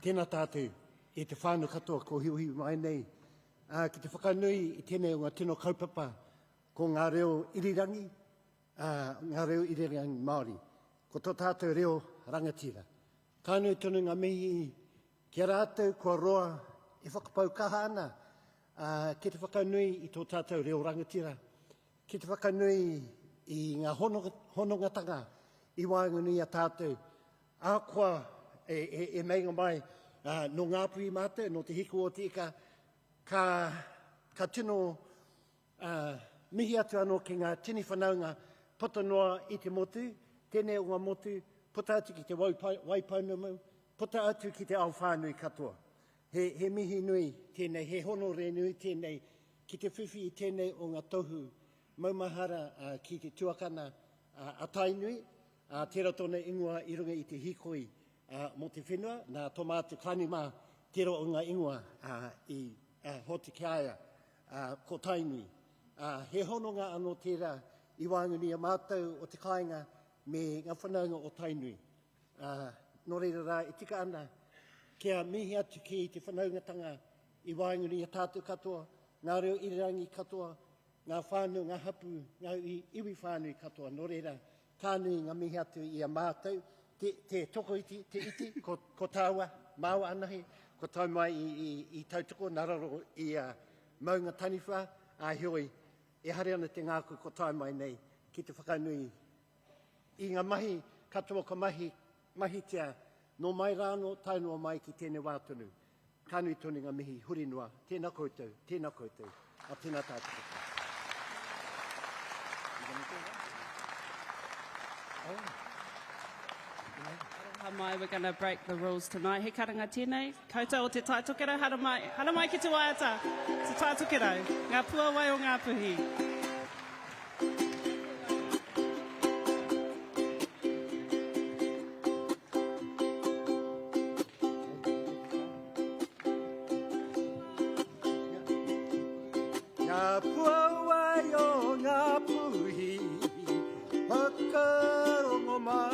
Tēnā tātou, e te whānau katoa ko hiuhi mai nei. Ki te whakanui i tēnei o ngā tino kaupapa ko ngā reo irirangi, ngā reo irirangi Māori. Ko tō tātou reo rangatira. Kānui tonu ngā mihi kia rātou kua roa e whakapau kaha ana. Ki te whakanui i tō tātou reo rangatira. Ki te whakanui i ngā honongatanga i wānganui a tātou. Kua e meinga mai no ngāpui mātou, no te hiku o te ika, ka tino mihi atu anō ki ngā tini whanaunga puta noa i te motu, tēnei o ngā motu, puta atu ki te waipaunumu, puta atu ki te ao whānui katoa. He mihi nui tēnei, he hono re nui tēnei, ki te whiwhi i tēnei o ngā tohu maumahara ki te tuakana a tainui, tērā tōna ingoa i runga i te hikoi mō te whenua, nā tō mātu kanima tērā o ngā ingoa i hoti ki aia, ko tainui. He hononga anō tērā i wānguni a mātou o te kāinga me ngā whanaunga o tainui. Nō reira rā, e tika ana, kia mihi atu ki te whanaungatanga i wānguni a tātou katoa, ngā reo irirangi katoa, ngā whānau, ngā hapu, ngā iwi whānui katoa. Nō reira, kānui ngā mihi atu i a mātou, te toko iti, te iti, ko tāua, māua anahi, ko tau mai i tautoko, nararo i maunga taniwha, hioi, e hare ana te ngāku ko tau mai nei, ki te whakanui. I ngā mahi, katoa ka mahi tia, no mai rāno, tainua mai ki tēnei wātonu. Kānui tonu ngā mihi, huri noa, tēnā koutou, a tēnā tātou. Mai, we're going to break the rules tonight. He karanga tēnei, koutou o te taitokero, hara mai ki te waiata, te taitokero, ngā pua wai o ngā puhi. Ngā pua wai o ngā puhi, whakarongo mai.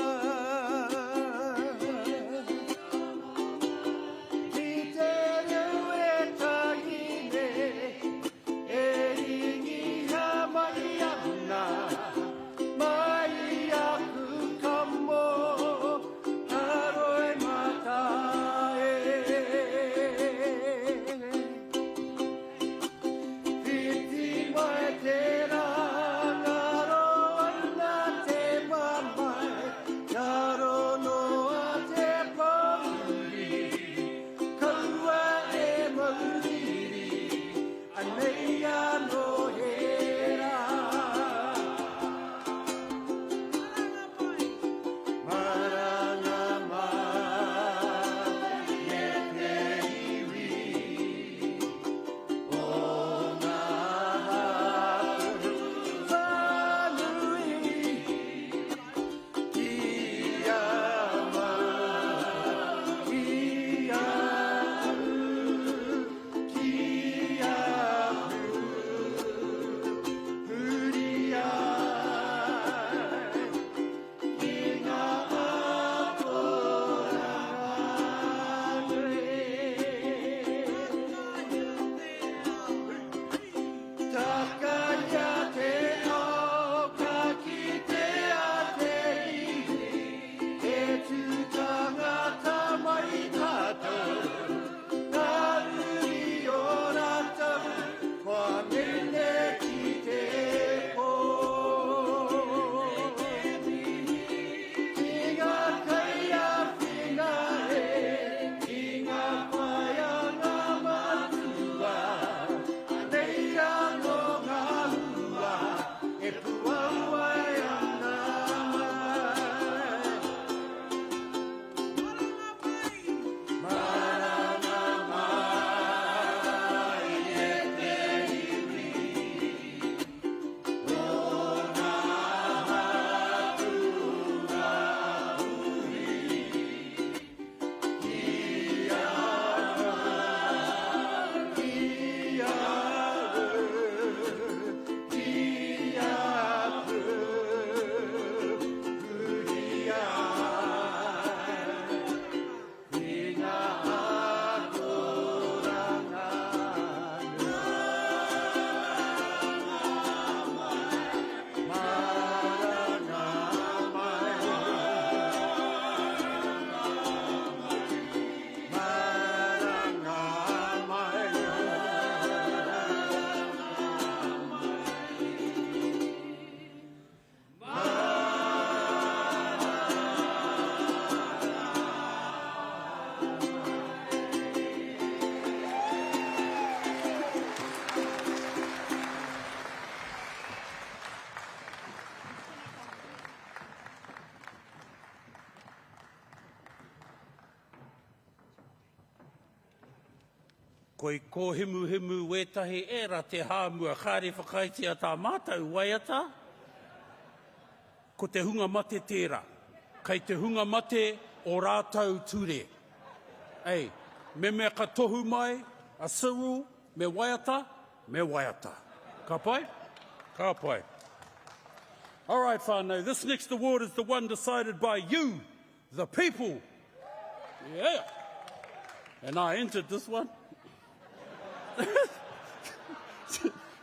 Koi ko himu wetahi era te hāmua kāre whakaitia tā mātou waiata. Ko te hunga mate tērā. Kei te hunga mate o rātou ture. Ei, me mea ka tohu mai, a siru, me waiata. Ka pai? Ka pai. All right, whānau, this next award is the one decided by you, the people. Yeah. And I entered this one.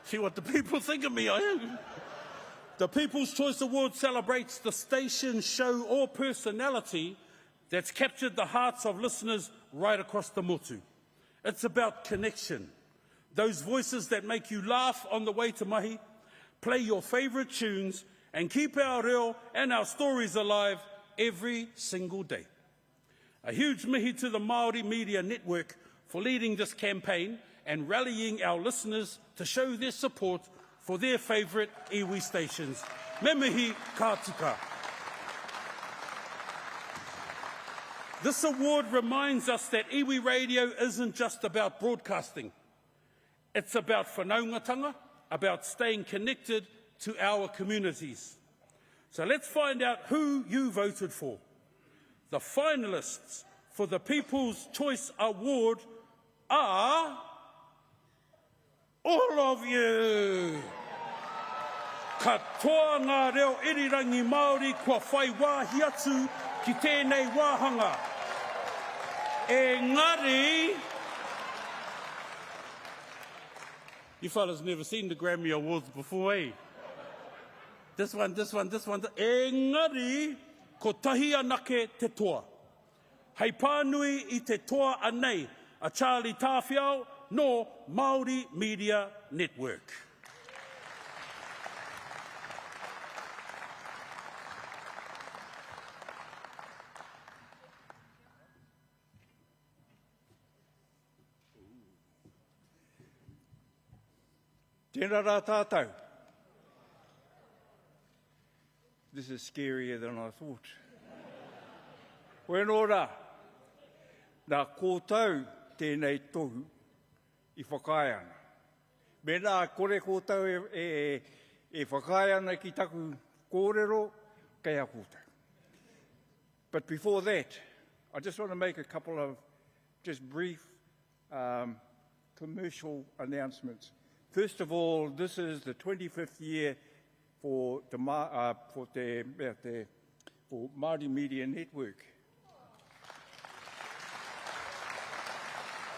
See what the people think of me, I am. The People's Choice Award celebrates the station, show or personality that's captured the hearts of listeners right across the motu. It's about connection. Those voices that make you laugh on the way to mahi, play your favourite tunes and keep our reo and our stories alive every single day. A huge mihi to the Māori Media Network for leading this campaign and rallying our listeners to show their support for their favourite iwi stations. Me mihi ka tika. This award reminds us that iwi radio isn't just about broadcasting. It's about whanaungatanga, about staying connected to our communities. So let's find out who you voted for. The finalists for the People's Choice Award are all of you. Ka toa ngā reo irirangi Māori kua whai wāhi atu ki tēnei wāhanga. Engari, you fellas never seen the Grammy Awards before, eh? This one. Engari, ko tahi anake te toa. Hei pānui I te toa anei, a Charlie Tāwhiao, no Māori Media Network. Tēnā rā tātou. This is scarier than I thought. Wēnō rā, nā kōtau tēnei tohu I whakaiana. Me nā kore kōtau e whakaiana ki taku kōrero, kei a kōtau. But before that, I just want to make a couple of just brief commercial announcements. First of all, this is the 25th year for Māori Media Network.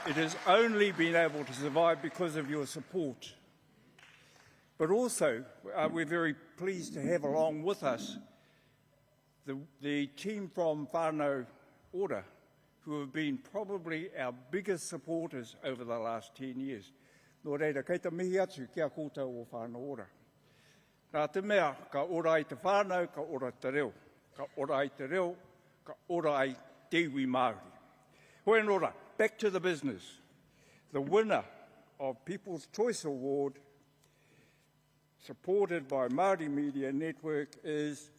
It has only been able to survive because of your support. But also, we're very pleased to have along with us the team from whānau Ora, who have been probably our biggest supporters over the last 10 years. Nō reira, kei te mihi atu kia kōtau o whānau Ora. Nā te mea, ka ora ai te whānau, ka ora te reo. Ka ora ai te reo, ka ora ai te iwi Māori. Hoi nō ra, back to the business. The winner of People's Choice Award, supported by Māori Media Network, is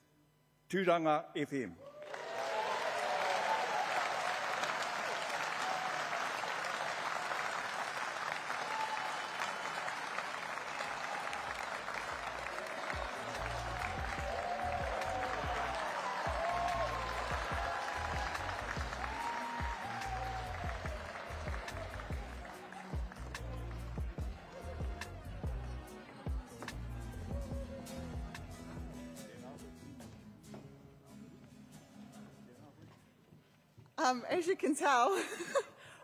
Tūranga FM. As you can tell,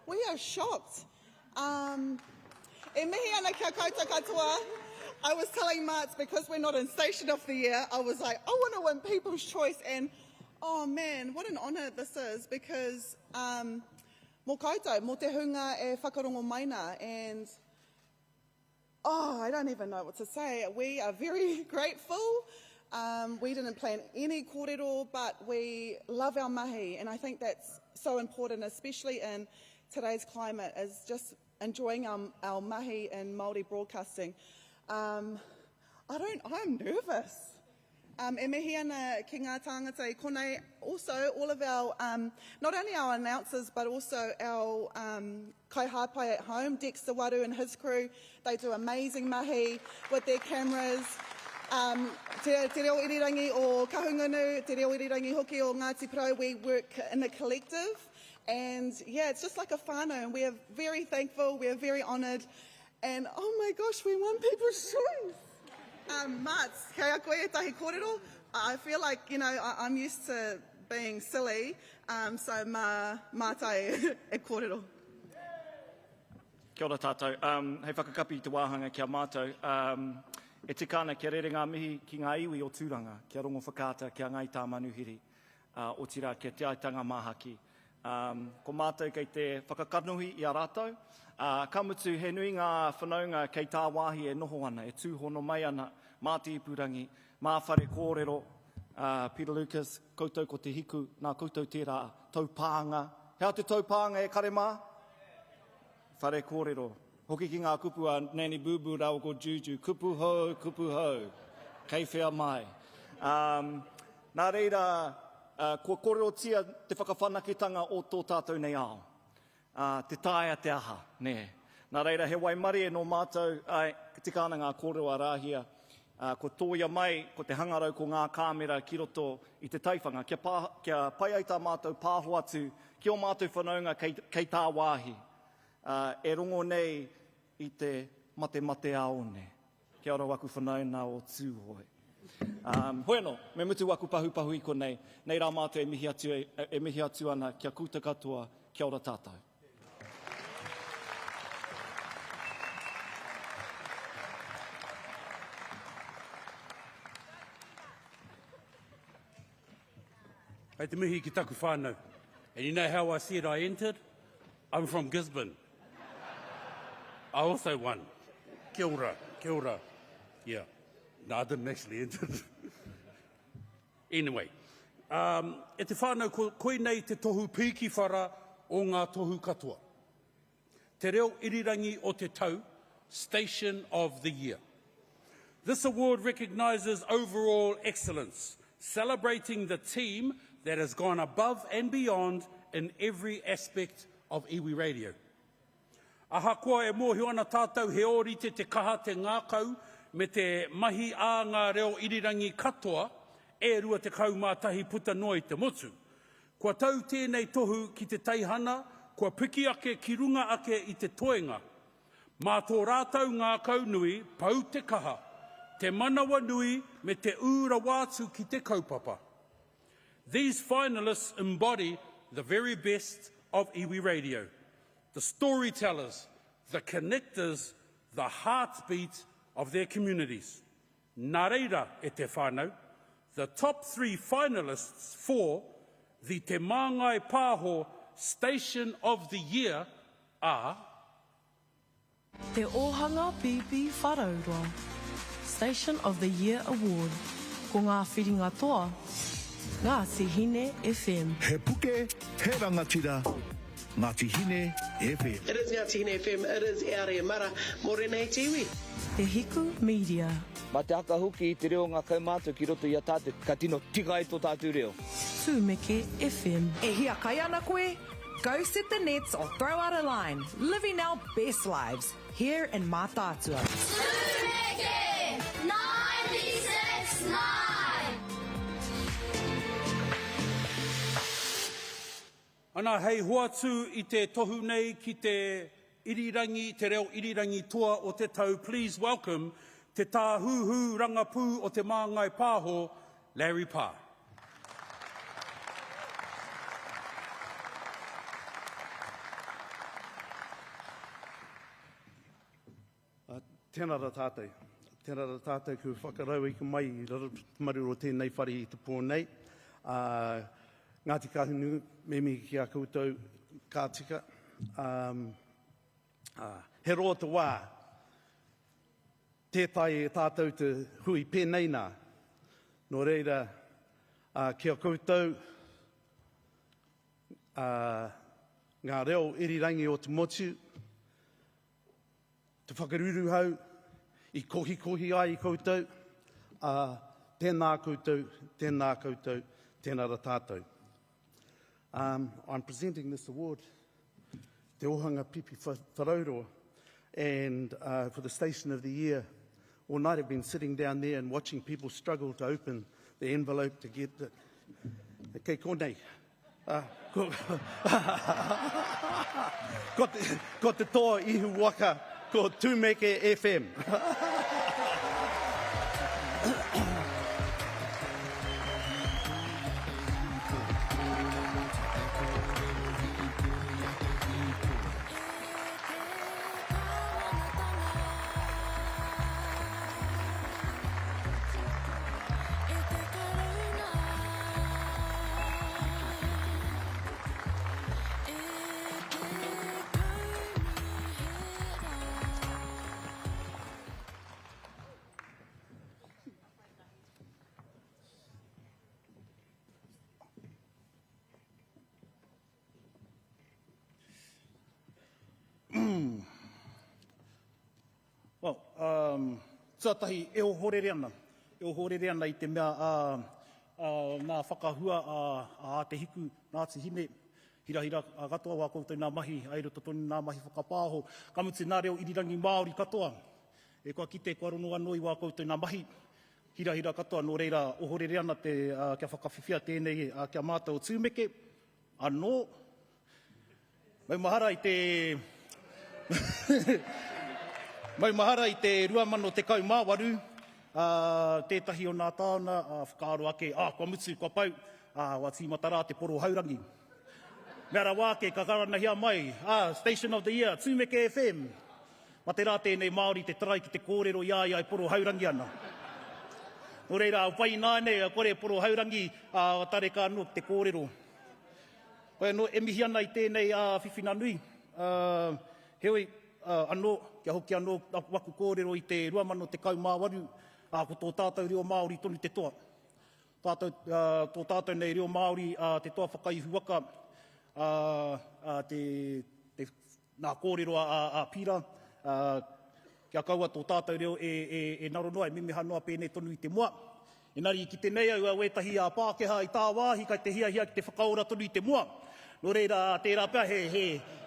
we are shocked. E mihi ana kia koutou katoa. I was telling Marts, because we're not in Station of the Year, I was like, I want to win People's Choice, and oh man, what an honour this is, because mō koutou, mō te hunga e whakarongo maina, and I don't even know what to say. We are very grateful. We didn't plan any kōrero, but we love our mahi, and I think that's so important, especially in today's climate, is just enjoying our mahi and Māori broadcasting. I'm nervous. E mihi ana ki ngā tāngata I konei, also all of our, not only our announcers, but also our kaihāpai at home, Dexter Waru and his crew. They do amazing mahi with their cameras. Te reo irirangi o Kahungunu, te reo irirangi hoki o Ngāti Pro, we work in a collective. And yeah, it's just like a whānau, and we are very thankful, we are very honoured. And oh my gosh, we won people's choice. Mats, kei a koe e tahi kōrero. I feel like, you know, I'm used to being silly, so mā tai e kōrero. Kia ora tātou. Hei whakakapi te wāhanga kia mātou. E tikana kia rere ngā mihi ki ngā iwi o tūranga, kia rongo whakaata kia ngai tā manuhiri, o tira kia te aitanga māhaki. Ko mātou kei te whakakanuhi I a rātou. Ka mutu he nui ngā whanaunga kei tā wāhi e noho ana, e tūhono mai ana, mā te ipurangi, mā whare kōrero, Peter Lucas, koutou ko te hiku, nā koutou tērā, taupāanga. Hea te taupāanga e kare mā? Whare kōrero. Hoki ki ngā kupu a Nani Bubu rau ko Juju, kupu hou, kei whea mai. Nā reira, kua kōrero tia te whakawhanaketanga o tō tātou nei ao. Te tāia te aha, ne. Nā reira, he waimari e no mātou, tikana ngā kōrero a rāhia, ko tōia mai, ko te hangarau ko ngā kāmera ki roto I te taiwhanga, kia pai ai tā mātou pāho atu, ki o mātou whanaunga kei tā wāhi. E rongo nei I te mate aone. Kia ora waku whanauna o tūhoi. Hoeno, me mutu waku pahu I konei. Nei rā mātou e mihi atu ana kia kūta katoa, kia ora tātou. Hei te mihi ki taku whānau. And you know how I said I entered? I'm from Gisborne. I also won. Kia ora, kia ora. Yeah. No, I didn't actually enter. Anyway. E te whānau, koe nei te tohu pīki whara o ngā tohu katoa. Te reo irirangi o te tau, Station of the Year. This award recognises overall excellence, celebrating the team that has gone above and beyond in every aspect of Iwi Radio. Ahakoa e mōhio ana tātou he orite te kaha te ngākau me te mahi a ngā reo irirangi katoa e rua te kaumātahi puta noi te motu. Kua tau tēnei tohu ki te teihana, kua piki ake ki runga ake I te toenga. Mā tō rātau ngākau nui, pau te kaha, te manawa nui me te ura wātu ki te kaupapa. These finalists embody the very best of Iwi Radio. The storytellers, the connectors, the heartbeat of their communities. Nā reira e te whānau, the top 3 finalists for the Te Māngai Pāho Station of the Year are Te Ohanga Pipi Wharaurua Station of the Year Award. Ko ngā whiringa toa, Ngāti Hine FM. He puke, he rangatira, Ngāti Hine FM. It is Ngāti Hine FM, it is Eare Mara, Morena Te Iwi. Te Hiku Media. Ma te haka huki I te reo ngā kaumātua ki roto I a tātou, ka tino tika I tō tātou reo. Tūmeke FM. E hia kai ana koe? Go set the nets or throw out a line. Living our best lives here in Mātātua. Tūmeke 96.9. Ana hei hoatu I te tohu nei ki te irirangi, te reo irirangi toa o te tau. Please welcome te tāhuhu rangapū o te Māngai Pāho, Larry Pā. Tēnā rā tātou. Tēnā rā tātou ku whakarau I ka mai I raramaru o tēnei whare I te pōnei. Ngāti Kahunu, me mi ki a koutou kātika. He roa te wā, tētai e tātou te hui pēnei nā. Nō reira, ki a koutou, ngā reo irirangi o te motu, te whakaruru hau, I kohi ai I koutou, tēnā koutou, tēnā koutou, tēnā ra tātou. I'm presenting this award, Te Ohanga Pipi Wharauroa, and for the Station of the Year. All night I've been sitting down there and watching people struggle to open the envelope to get the... Kei konei. Ko te toa ihu waka, ko Tūmeke FM. Tuatahi, e o horere ana. E o horere ana I te mea nā whakahua a te hiku, nā te hine, hirahira katoa wā koutou nā mahi, aero totoni nā mahi whakapāho, kamuti nā reo irirangi Māori katoa. E kua kite kua rono anoi wā koutou nā mahi, hirahira katoa, nō reira o horere ana te kia whakawhiwhia tēnei kia mātou tūmeke, anō. Mai mahara I te... Mai mahara I te 2018, tētahi o nā tāna, whakaaro ake, kua mutu, kua pau, wā tīmatara te poro haurangi. Mea wāke, ka karanahia mai, Station of the Year, Tūmeke FM. Ma te rā tēnei Māori te tarai ki te kōrero ia I poro haurangi ana. Nō reira, pai nāne, kore poro haurangi, tare ka anō te kōrero. Koe no, e mihi ana I tēnei whiwhina nui. Heoi, anō, kia hoki anō waku kōrero I te 2018, ko tō tātou reo Māori tonu te toa. Tō tātou nei reo Māori te toa whakaihu waka, nā kōrero a pira, kia kaua tō tātou reo e naro noa, e mimi hanoa pēnei tonu I te mua. Engari ki te nei au a wetahi a Pākeha I tā wāhi, kai te hia ki te whakaora tonu I te mua. Nō reira, tērā pēr,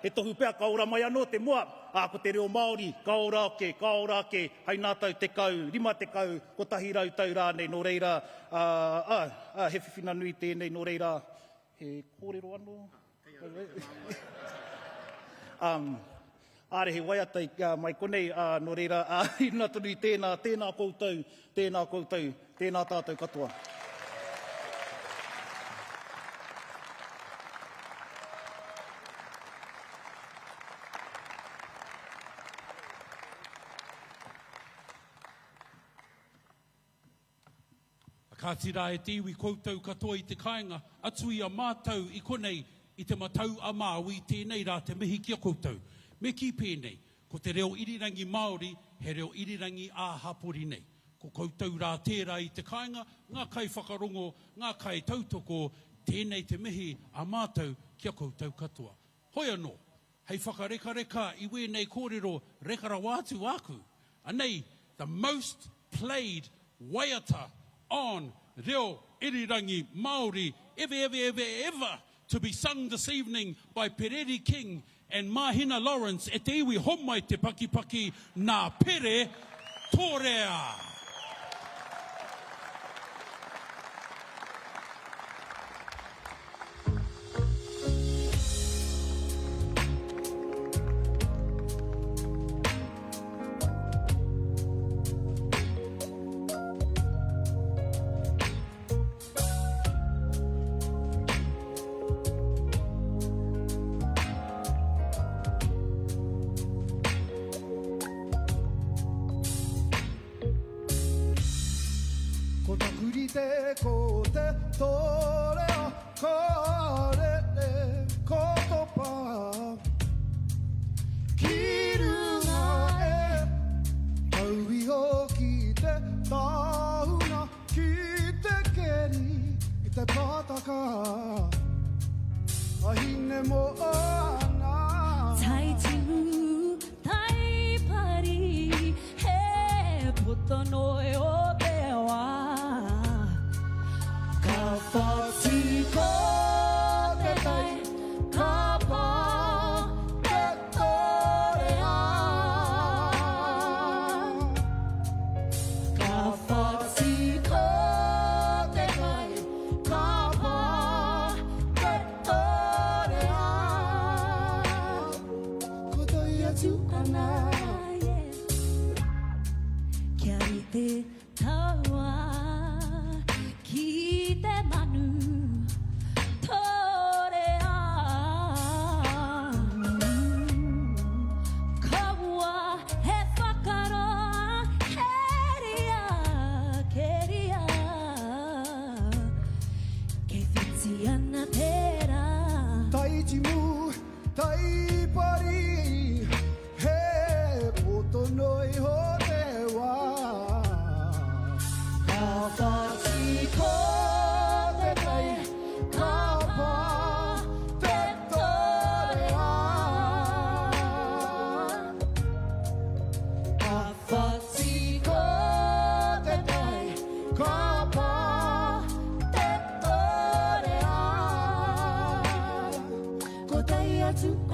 he tohu pēr kaora mai anō te mua. Ko te reo Māori, kaora ake, hai nā tau te kau, 5 te kau, ko tahi rau tau rānei. Nō reira, he whiwhina nui tēnei, nō reira, he kōrero anō. Are he waiatai mai konei, nō reira, ina tonu I tēnā koutou, tēnā tātou katoa. Ka tira e te iwi koutou katoa I te kāinga, atu I a mātou I konei I te matau a Māui tēnei rā te mihi kia koutou. Me ki pēnei, ko te reo irirangi Māori, he reo irirangi a hapori nei. Ko koutou rā tērā I te kāinga, ngā kai whakarongo, ngā kai tautoko, tēnei te mihi a mātou kia koutou katoa. Hoi anō, hei whakareka I wēnei kōrero rekara wātu aku. Anei, the most played waiata on reo irirangi Māori ever to be sung this evening by Pereri King and Mahina Lawrence e te iwi homai te pakipaki nā pere tōrea. ko te tōrea kārere kotopa. Ki runga e tauiho ki te tāuna, ki te keri I te pātaka. Ahine mo ana. Tai tu, tai pari, he puto noi o te wā.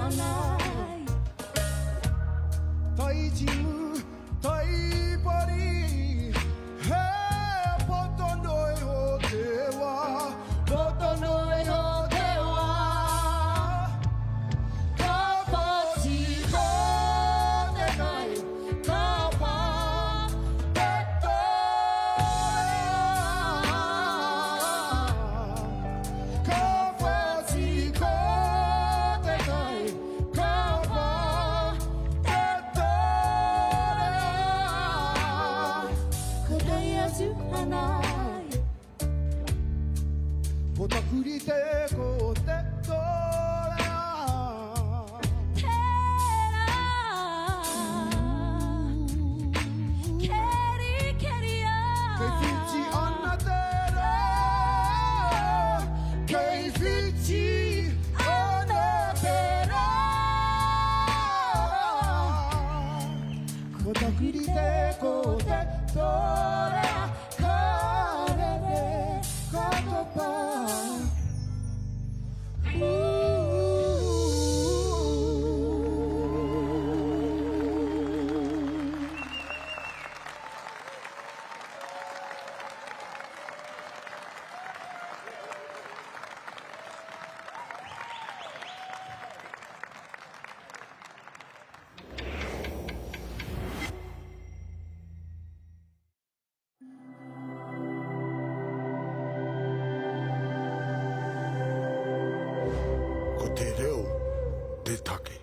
anai. Tai timu, tai pari, he potonoi o te wā, potonoi o te wā. Ka pati ko te kai, ka pā te toea. Ka pati ko te kai, ka pā te toea. Ka rei atu anai. Ko takuri te ko te toea. Keri, keri a. Kei whiti ana te rā. Kei whiti ana te rā. Ko takuri te ko te torea. Ka rere, ka topa. Ko te reo, te take.